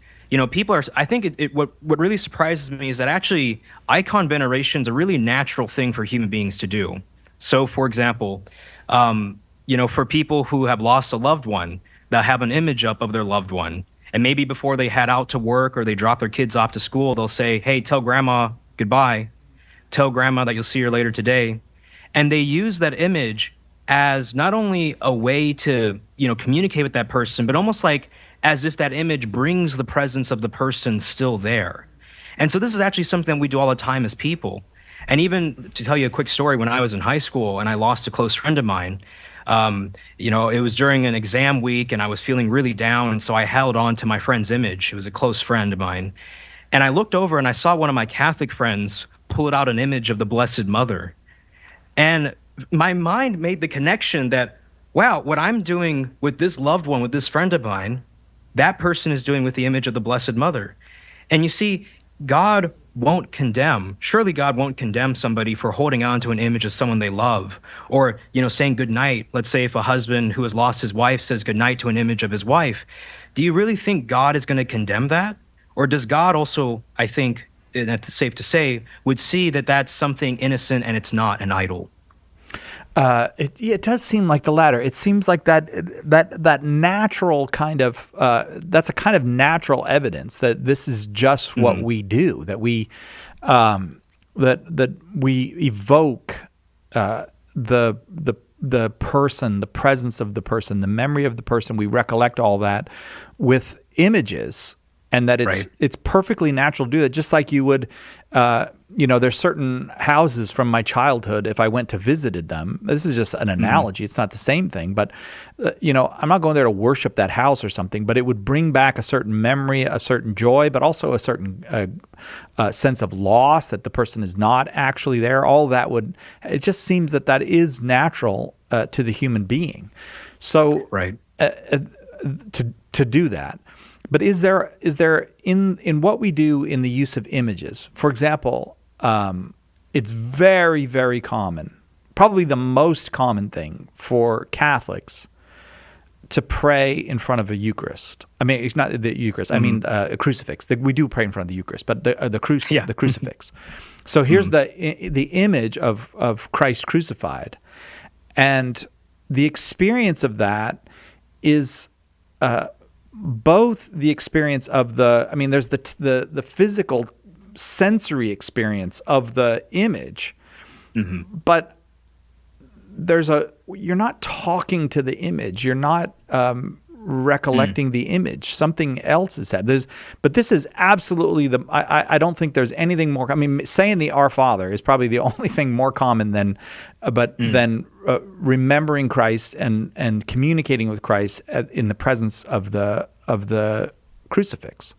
people are, I think what really surprises me is that actually icon veneration is a really natural thing for human beings to do. So, for example, for people who have lost a loved one, they'll have an image up of their loved one. And maybe before they head out to work or they drop their kids off to school, they'll say, hey, tell grandma goodbye. Tell grandma that you'll see her later today. And they use that image as not only a way to, communicate with that person, but almost like as if that image brings the presence of the person still there. And so this is actually something we do all the time as people. And even to tell you a quick story, when I was in high school and I lost a close friend of mine, it was during an exam week and I was feeling really down. And so I held on to my friend's image. It was a close friend of mine. And I looked over and I saw one of my Catholic friends pull out an image of the Blessed Mother. And my mind made the connection that, wow, what I'm doing with this loved one, with this friend of mine, that person is doing with the image of the Blessed Mother. And you see, God won't condemn. Surely God won't condemn somebody for holding on to an image of someone they love, or, saying goodnight. Let's say if a husband who has lost his wife says goodnight to an image of his wife, do you really think God is going to condemn that? Or does God also, I think, and it's safe to say, would see that that's something innocent and it's not an idol? It does seem like the latter. It seems like that natural kind of that's a kind of natural evidence that this is just what we do. That we that we evoke the person, the presence of the person, the memory of the person. We recollect all that with images, and that it's perfectly natural to do that. Just like you would. There's certain houses from my childhood, if I went to visited them, this is just an analogy. It's not the same thing, but, I'm not going there to worship that house or something, but it would bring back a certain memory, a certain joy, but also a certain sense of loss that the person is not actually there. All that it just seems that is natural to the human being. So to do that. But is there in what we do in the use of images, for example, it's very, very common, probably the most common thing for Catholics to pray in front of a Eucharist. I mean, it's not the Eucharist. I mean, a crucifix. We do pray in front of the Eucharist, but the crucifix. So here's the image of Christ crucified, and the experience of that is. Both the experience of there's the physical sensory experience of the image, but you're not talking to the image. You're not recollecting the image. Something else is happening. But this is absolutely I don't think there's anything more. I mean, saying the Our Father is probably the only thing more common than remembering Christ and communicating with Christ in the presence of the crucifix.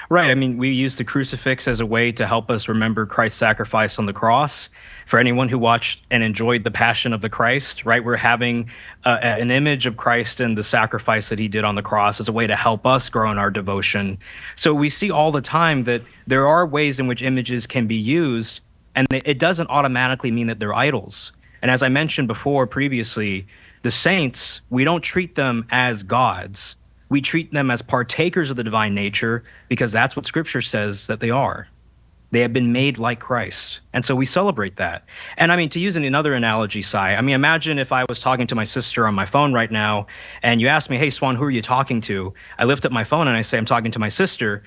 Right. I mean, we use the crucifix as a way to help us remember Christ's sacrifice on the cross. For anyone who watched and enjoyed the Passion of the Christ, right, we're having an image of Christ and the sacrifice that he did on the cross as a way to help us grow in our devotion. So we see all the time that there are ways in which images can be used, and it doesn't automatically mean that they're idols. And as I mentioned before previously, the saints, we don't treat them as gods. We treat them as partakers of the divine nature because that's what Scripture says that they are. They have been made like Christ. And so we celebrate that. And I mean, to use another analogy, Sai, I mean, imagine if I was talking to my sister on my phone right now and you asked me, hey, Swan, who are you talking to? I lift up my phone and I say, I'm talking to my sister.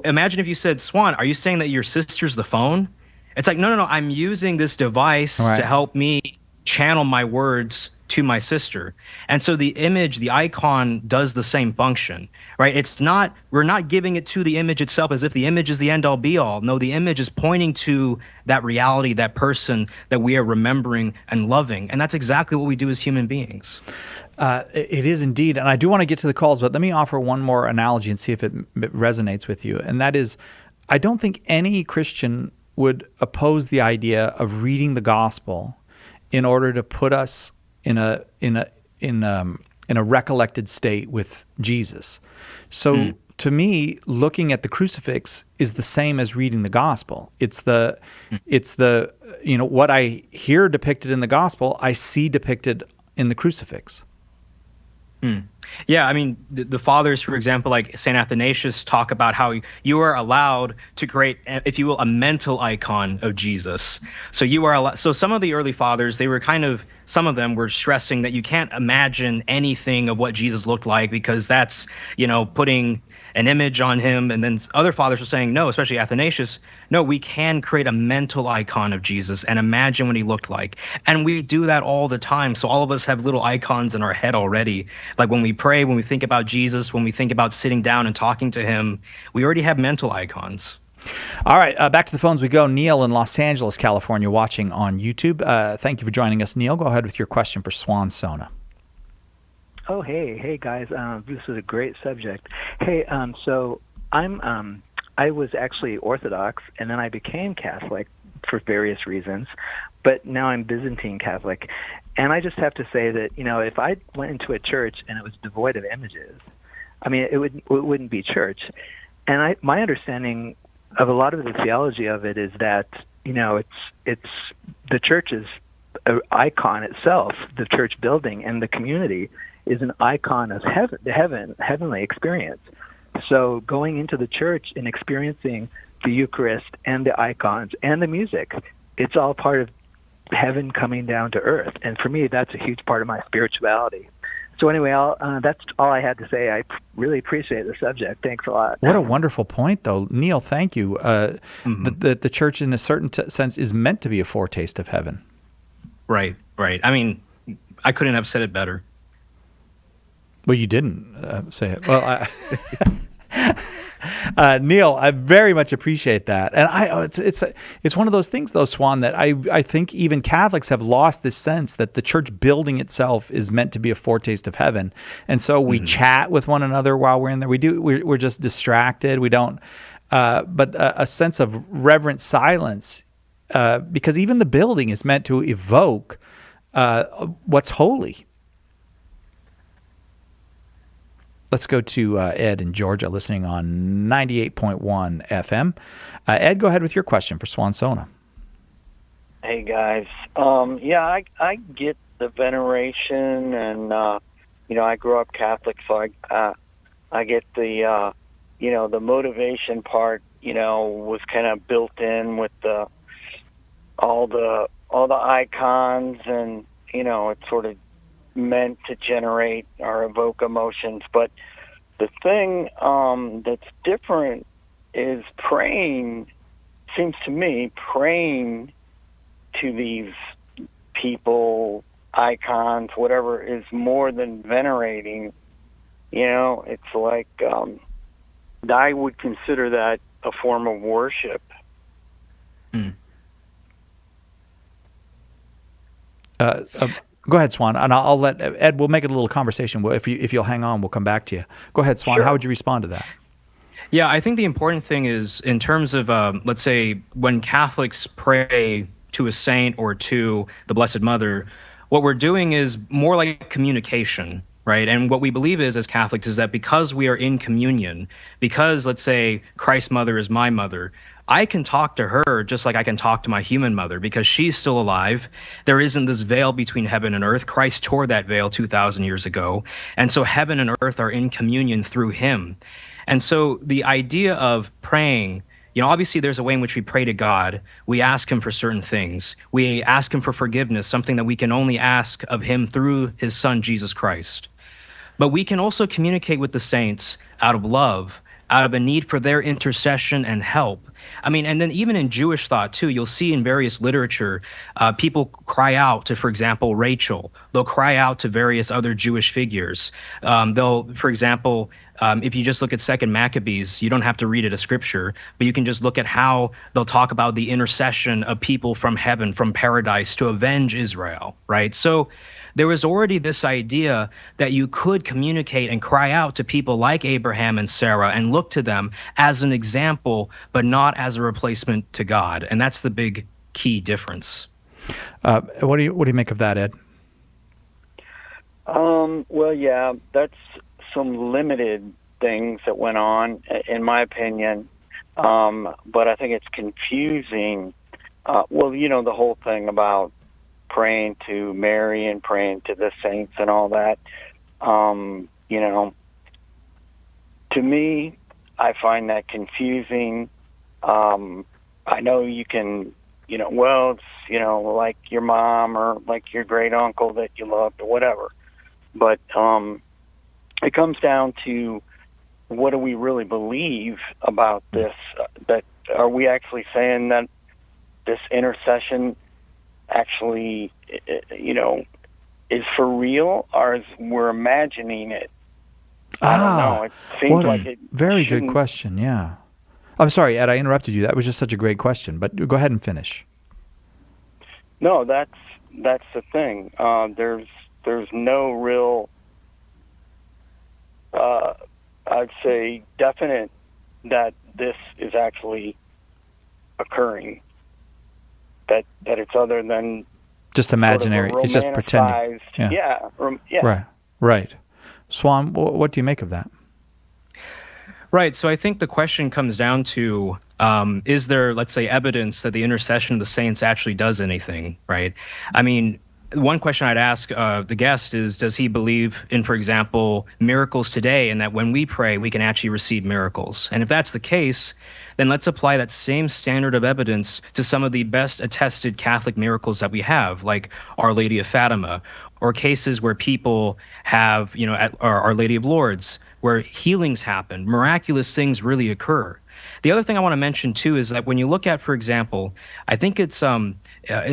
Imagine if you said, Swan, are you saying that your sister's the phone? It's like, no, I'm using this device to help me channel my words to my sister. And so the image, the icon does the same function, right? We're not giving it to the image itself as if the image is the end all be all. No, the image is pointing to that reality, that person that we are remembering and loving. And that's exactly what we do as human beings. It is indeed. And I do want to get to the calls, but let me offer one more analogy and see if it resonates with you. And that is, I don't think any Christian would oppose the idea of reading the gospel in order to put us in a recollected state with Jesus. So to me, looking at the crucifix is the same as reading the gospel. It's the what I hear depicted in the gospel, I see depicted in the crucifix. Yeah, I mean, the fathers, for example, like St. Athanasius, talk about how you are allowed to create, if you will, a mental icon of Jesus. So you are allowed. So some of the early fathers, some of them were stressing that you can't imagine anything of what Jesus looked like because that's, putting an image on him. And then other fathers were saying, no, especially Athanasius, no, we can create a mental icon of Jesus and imagine what he looked like. And we do that all the time. So all of us have little icons in our head already. Like when we pray, when we think about Jesus, when we think about sitting down and talking to him, we already have mental icons. All right, back to the phones we go. Neil in Los Angeles, California, watching on YouTube. Thank you for joining us, Neil. Go ahead with your question for Swan Sona. Oh, hey guys. This is a great subject. Hey, so I was actually Orthodox, and then I became Catholic for various reasons, but now I'm Byzantine Catholic. And I just have to say that, if I went into a church and it was devoid of images, I mean, it wouldn't be church. And my understanding of a lot of the theology of it is that, it's the church's icon itself, the church building and the community is an icon of heavenly experience. So going into the church and experiencing the Eucharist and the icons and the music, it's all part of heaven coming down to earth. And for me, that's a huge part of my spirituality. So anyway, that's all I had to say. I really appreciate the subject. Thanks a lot. What a wonderful point, though. Neil, thank you. The church, in a certain sense, is meant to be a foretaste of heaven. Right. I mean, I couldn't have said it better. Well, you didn't say it. Well, Neil, I very much appreciate that, and it's one of those things, though, Swan, that I think even Catholics have lost this sense that the church building itself is meant to be a foretaste of heaven, and so we chat with one another while we're in there. We're just distracted. We don't, but a sense of reverent silence, because even the building is meant to evoke what's holy. Let's go to Ed in Georgia, listening on 98.1 FM. Ed, go ahead with your question for Swan Sona. Hey, guys. I get the veneration, and, I grew up Catholic, so I get the, the motivation part, was kind of built in with all the icons, and, it's sort of meant to generate or evoke emotions. But the thing that's different is seems to me praying to these people, icons, whatever, is more than venerating. It's like I would consider that a form of worship. Go ahead, Swan, and I'll let Ed. We'll make it a little conversation. If you'll hang on, we'll come back to you. Go ahead, Swan. Sure. How would you respond to that? Yeah, I think the important thing is in terms of, let's say, when Catholics pray to a saint or to the Blessed Mother, what we're doing is more like communication, right? And what we believe is, as Catholics, is that because we are in communion, because, let's say, Christ's mother is my mother, I can talk to her just like I can talk to my human mother because she's still alive. There isn't this veil between heaven and earth. Christ tore that veil 2,000 years ago. And so heaven and earth are in communion through him. And so the idea of praying, obviously there's a way in which we pray to God. We ask him for certain things. We ask him for forgiveness, something that we can only ask of him through his son, Jesus Christ. But we can also communicate with the saints out of love, out of a need for their intercession and help. And then even in Jewish thought too, you'll see in various literature, people cry out to, for example, Rachel. They'll cry out to various other Jewish figures. For example, if you just look at 2 Maccabees, you don't have to read it as scripture, but you can just look at how they'll talk about the intercession of people from heaven, from paradise, to avenge Israel, right? So there was already this idea that you could communicate and cry out to people like Abraham and Sarah and look to them as an example, but not as a replacement to God. And that's the big key difference. What do you make of that, Ed? Well, yeah, that's some limited things that went on, in my opinion. But I think it's confusing. The whole thing about praying to Mary and praying to the saints and all that. To me, I find that confusing. I know you can, it's, like your mom or like your great uncle that you loved or whatever. But it comes down to, what do we really believe about this? That are we actually saying that this intercession actually, is for real, or is we're imagining it? I don't know. It seems like it. Very good question. Yeah. I'm sorry, Ed. I interrupted you. That was just such a great question. But go ahead and finish. No, that's the thing. There's no real, I'd say, definite that this is actually occurring. That it's other than just imaginary. Sort of it's just pretending. Yeah. Right. Swan, what do you make of that? Right. So I think the question comes down to, is there, let's say, evidence that the intercession of the saints actually does anything, right? One question I'd ask the guest is, does he believe in, for example, miracles today, and that when we pray, we can actually receive miracles? And if that's the case, then let's apply that same standard of evidence to some of the best attested Catholic miracles that we have, like Our Lady of Fatima, or cases where people have, at Our Lady of Lourdes, where healings happen, miraculous things really occur. The other thing I want to mention, too, is that when you look at, for example, I think it's in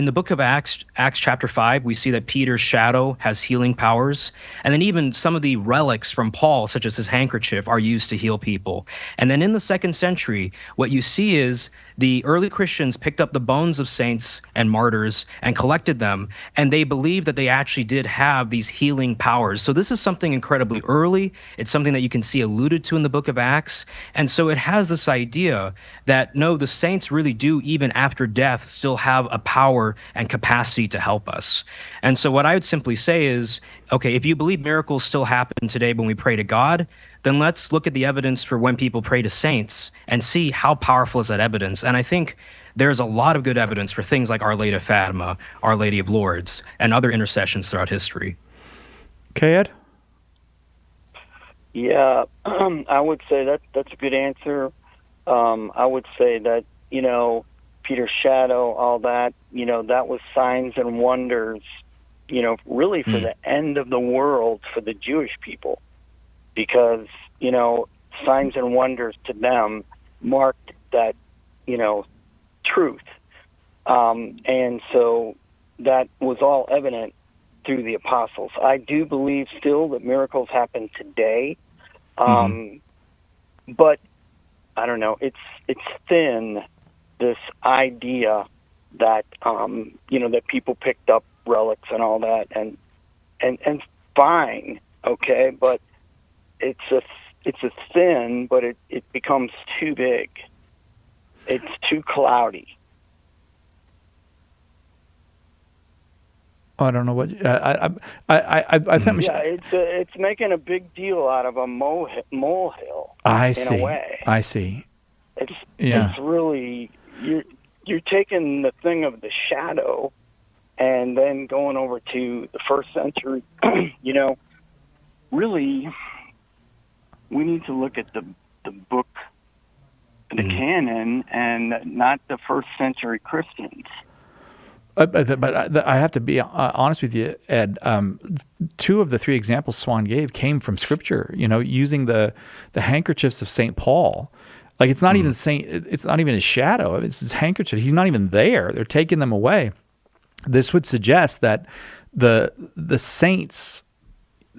the book of Acts chapter 5, we see that Peter's shadow has healing powers. And then even some of the relics from Paul, such as his handkerchief, are used to heal people. And then in the 2nd century, what you see is the early Christians picked up the bones of saints and martyrs and collected them, and they believed that they actually did have these healing powers. So this is something incredibly early. It's something that you can see alluded to in the book of Acts. And so it has this idea that, no, the saints really do, even after death, still have a power and capacity to help us. And so what I would simply say is, okay, if you believe miracles still happen today when we pray to God, then let's look at the evidence for when people pray to saints and see how powerful is that evidence. And I think there's a lot of good evidence for things like Our Lady of Fatima, Our Lady of Lourdes, and other intercessions throughout history. Okay, Ed? Yeah, I would say that's a good answer. I would say that, Peter's shadow, all that, that was signs and wonders, really for the end of the world for the Jewish people. Because, signs and wonders to them marked that, truth. And so that was all evident through the apostles. I do believe still that miracles happen today. But I don't know, it's thin, this idea that, that people picked up relics and all that, and fine, okay, but it's it's a sin, but it becomes too big. It's too cloudy. I don't know what I think. Yeah, it's making a big deal out of a molehill. I in see. a way. I see. It's Yeah. it's really you're taking the thing of the shadow, and then going over to the first century. Really, we need to look at the book, the canon, and not the first century Christians. But I have to be honest with you, Ed. 2 of the 3 examples Swan gave came from Scripture. Using the handkerchiefs of St. Paul. Like it's not even it's not even his shadow. It's his handkerchief. He's not even there. They're taking them away. This would suggest that the saints,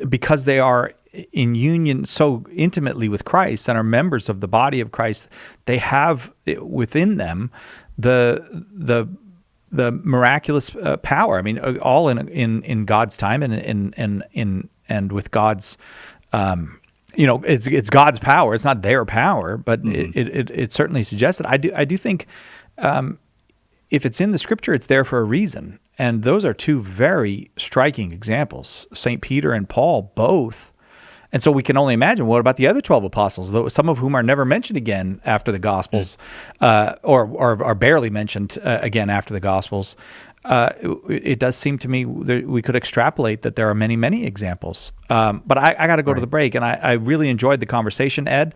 because they are in union so intimately with Christ and are members of the body of Christ, they have within them the miraculous power. I mean, all in God's time and with God's, it's God's power. It's not their power, but it certainly suggests it. I do think if it's in the Scripture, it's there for a reason. And those are 2 very striking examples, St. Peter and Paul, both. And so we can only imagine, what about the other 12 apostles, some of whom are never mentioned again after the Gospels, or are barely mentioned again after the Gospels. It does seem to me that we could extrapolate that there are many, many examples. But I got to go to the break, and I really enjoyed the conversation, Ed.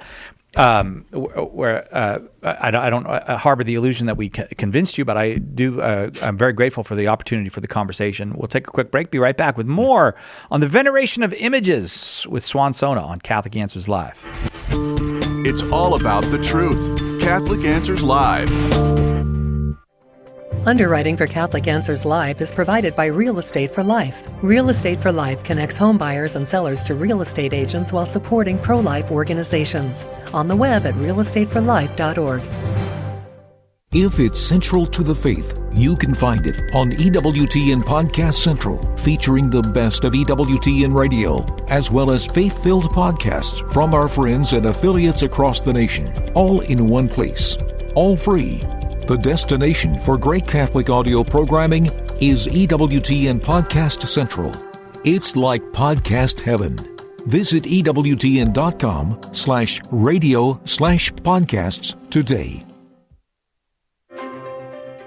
Where I don't harbor the illusion that we convinced you, but I do. I'm very grateful for the opportunity for the conversation. We'll take a quick break. Be right back with more on the veneration of images with Swan Sona on Catholic Answers Live. It's all about the truth. Catholic Answers Live. Underwriting for Catholic Answers Live is provided by Real Estate for Life. Real Estate for Life connects home buyers and sellers to real estate agents while supporting pro-life organizations. On the web at realestateforlife.org. If it's central to the faith, you can find it on EWTN Podcast Central, featuring the best of EWTN Radio, as well as faith-filled podcasts from our friends and affiliates across the nation, all in one place, all free. The destination for great Catholic audio programming is EWTN Podcast Central. It's like podcast heaven. Visit EWTN.com/radio/podcasts today.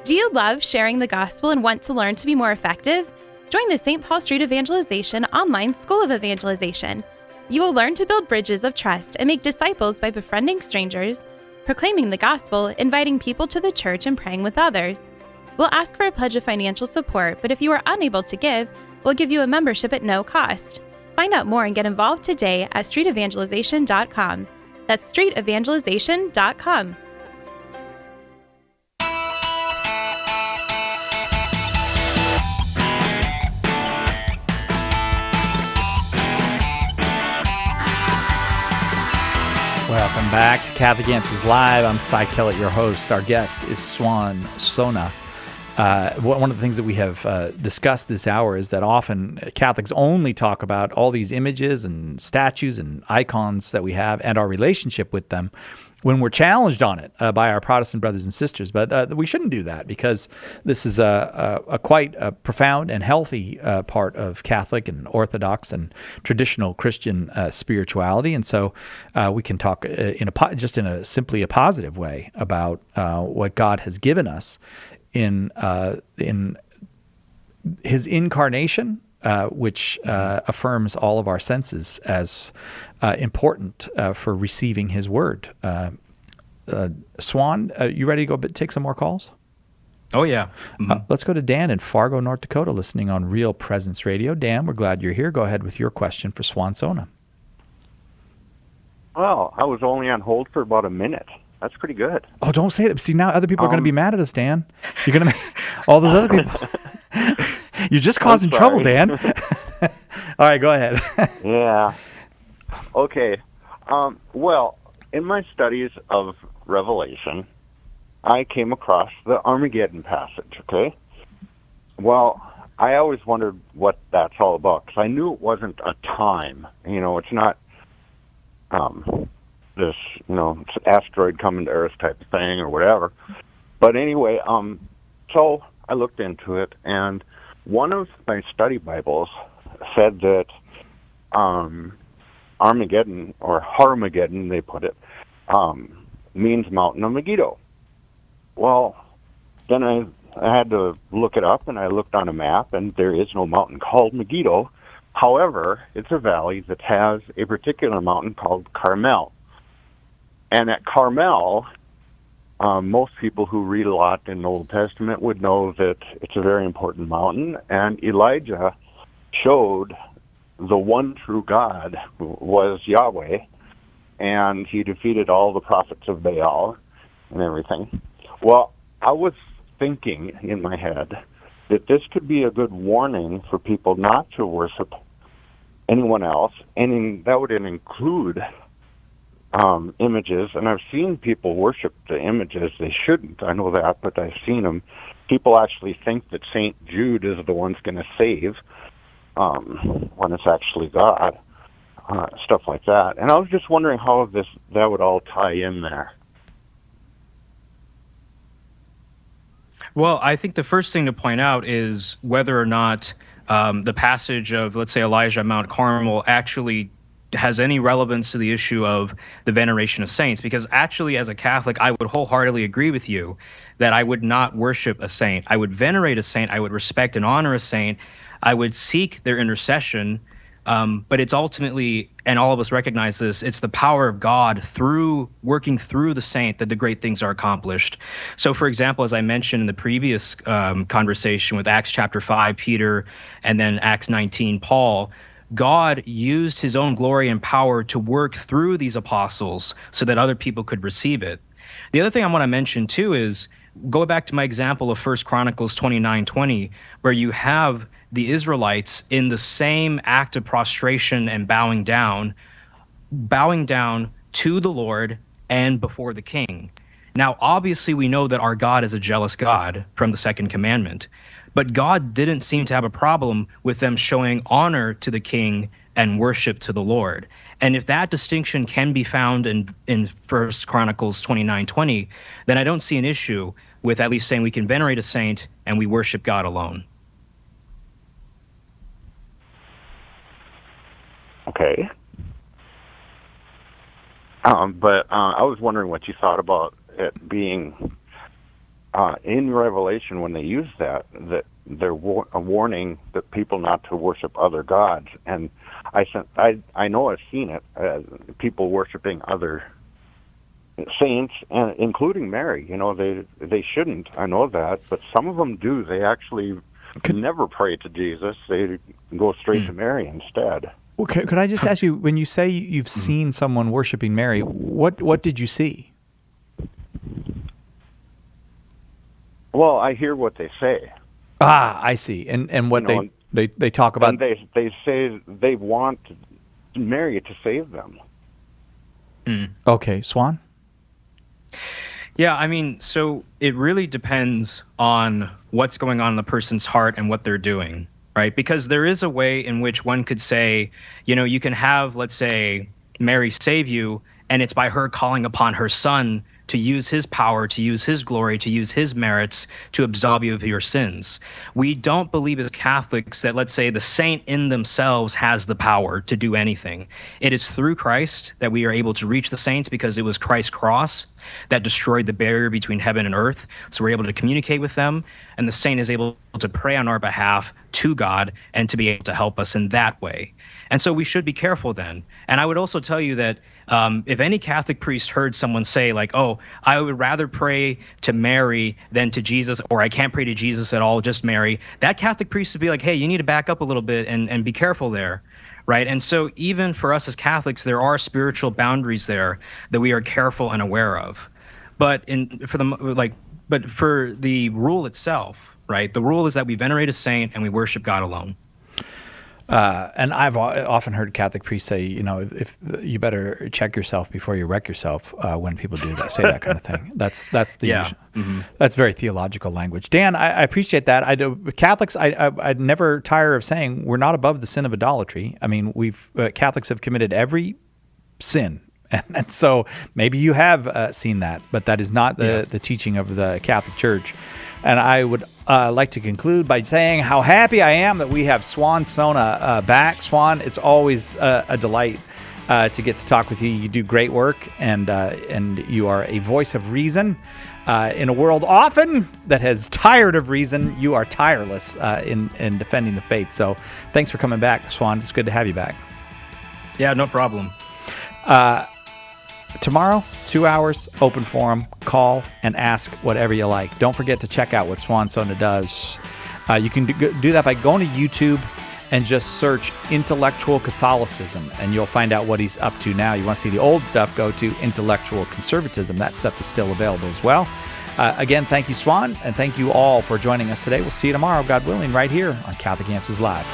Do you love sharing the gospel and want to learn to be more effective? Join the St. Paul Street Evangelization online School of Evangelization. You will learn to build bridges of trust and make disciples by befriending strangers, proclaiming the gospel, inviting people to the church, and praying with others. We'll ask for a pledge of financial support, but if you are unable to give, we'll give you a membership at no cost. Find out more and get involved today at streetevangelization.com. That's streetevangelization.com. Welcome back to Catholic Answers Live. I'm Cy Kellett, your host. Our guest is Swan Sona. One of the things that we have discussed this hour is that often Catholics only talk about all these images and statues and icons that we have and our relationship with them when we're challenged on it by our Protestant brothers and sisters. But we shouldn't do that, because this is a quite profound and healthy part of Catholic and Orthodox and traditional Christian spirituality. And so we can talk in a simply a positive way about what God has given us in His incarnation, which affirms all of our senses as important for receiving His word. Swan, you ready to go take some more calls? Oh, yeah. Mm-hmm. Let's go to Dan in Fargo, North Dakota, listening on Real Presence Radio. Dan, we're glad you're here. Go ahead with your question for Swan Sona. Well, I was only on hold for about a minute. That's pretty good. Oh, don't say that. See, now other people are going to be mad at us, Dan. You're going to all those other people. You're just causing trouble, Dan. All right, go ahead. Yeah. Okay. Well, in my studies of Revelation, I came across the Armageddon passage, okay? Well, I always wondered what that's all about, because I knew it wasn't a time. You know, it's not this, asteroid coming to Earth type of thing or whatever. But anyway, so I looked into it, and one of my study Bibles said that Armageddon, or Harmageddon, they put it, means mountain of Megiddo. Well, then I had to look it up, and I looked on a map, and there is no mountain called Megiddo. However, it's a valley that has a particular mountain called Carmel. And at Carmel, most people who read a lot in the Old Testament would know that it's a very important mountain, and Elijah showed the one true God was Yahweh, and he defeated all the prophets of Baal and everything. Well, I was thinking in my head that this could be a good warning for people not to worship anyone else, and that would include images. And I've seen people worship the images. They shouldn't, I know that, but I've seen them. People actually think that St. Jude is the one's going to save when it's actually God, stuff like that. And I was just wondering how that would all tie in there. Well, I think the first thing to point out is whether or not the passage of, let's say, Elijah at Mount Carmel actually has any relevance to the issue of the veneration of saints. Because actually, as a Catholic, I would wholeheartedly agree with you that I would not worship a saint. I would venerate a saint. I would respect and honor a saint. I would seek their intercession. But it's ultimately, and all of us recognize this, it's the power of God through working through the saint that the great things are accomplished. So, for example, as I mentioned in the previous conversation with Acts chapter 5, Peter, and then Acts 19, Paul, God used his own glory and power to work through these apostles so that other people could receive it. The other thing I want to mention, too, is go back to my example of 1 Chronicles 29:20, where you have the Israelites in the same act of prostration and bowing down to the Lord and before the king. Now, obviously, we know that our God is a jealous God from the second commandment, but God didn't seem to have a problem with them showing honor to the king and worship to the Lord. And if that distinction can be found in 1 Chronicles 29:20, then I don't see an issue with at least saying we can venerate a saint and we worship God alone. Okay. But I was wondering what you thought about it being in Revelation when they use that they're warning the people not to worship other gods. And I know I've seen it, people worshiping other saints, and including Mary. They shouldn't. I know that, but some of them do. They actually never pray to Jesus. They go straight to Mary instead. Well, could I just ask you, when you say you've seen someone worshiping Mary, what did you see? Well, I hear what they say. Ah, I see. And what they talk about. And they say they want Mary to save them. Okay, Swan? Yeah, I mean, so it really depends on what's going on in the person's heart and what they're doing, right? Because there is a way in which one could say, you can have, let's say, Mary save you, and it's by her calling upon her son to use his power, to use his glory, to use his merits to absolve you of your sins. We don't believe as Catholics that, let's say, the saint in themselves has the power to do anything. It is through Christ that we are able to reach the saints, because it was Christ's cross that destroyed the barrier between heaven and earth. So we're able to communicate with them, and the saint is able to pray on our behalf to God and to be able to help us in that way. And so we should be careful then. And I would also tell you that if any Catholic priest heard someone say, like, oh, I would rather pray to Mary than to Jesus, or I can't pray to Jesus at all, just Mary, that Catholic priest would be like, hey, you need to back up a little bit and be careful there, right? And so even for us as Catholics, there are spiritual boundaries there that we are careful and aware of. But for the rule itself, right, the rule is that we venerate a saint and we worship God alone. And I've often heard Catholic priests say, if you better check yourself before you wreck yourself, when people do that, say that kind of thing. That's the usual. Mm-hmm. That's very theological language. Dan, I appreciate that. Catholics, I'd never tire of saying we're not above the sin of idolatry. I mean, Catholics have committed every sin And so maybe you have seen that, but that is not the teaching of the Catholic Church. And I would like to conclude by saying how happy I am that we have Swan Sona back. Swan, it's always a delight to get to talk with you. You do great work, and you are a voice of reason. In a world often that has tired of reason, you are tireless in defending the faith. So thanks for coming back, Swan. It's good to have you back. Yeah, no problem. Tomorrow, 2 hours, open forum, call and ask whatever you like. Don't forget to check out what Swan Sona does. You can do that by going to YouTube and just search Intellectual Catholicism, and you'll find out what he's up to now. You want to see the old stuff, go to Intellectual Conservatism. That stuff is still available as well. Again, thank you, Swan, and thank you all for joining us today. We'll see you tomorrow, God willing, right here on Catholic Answers Live.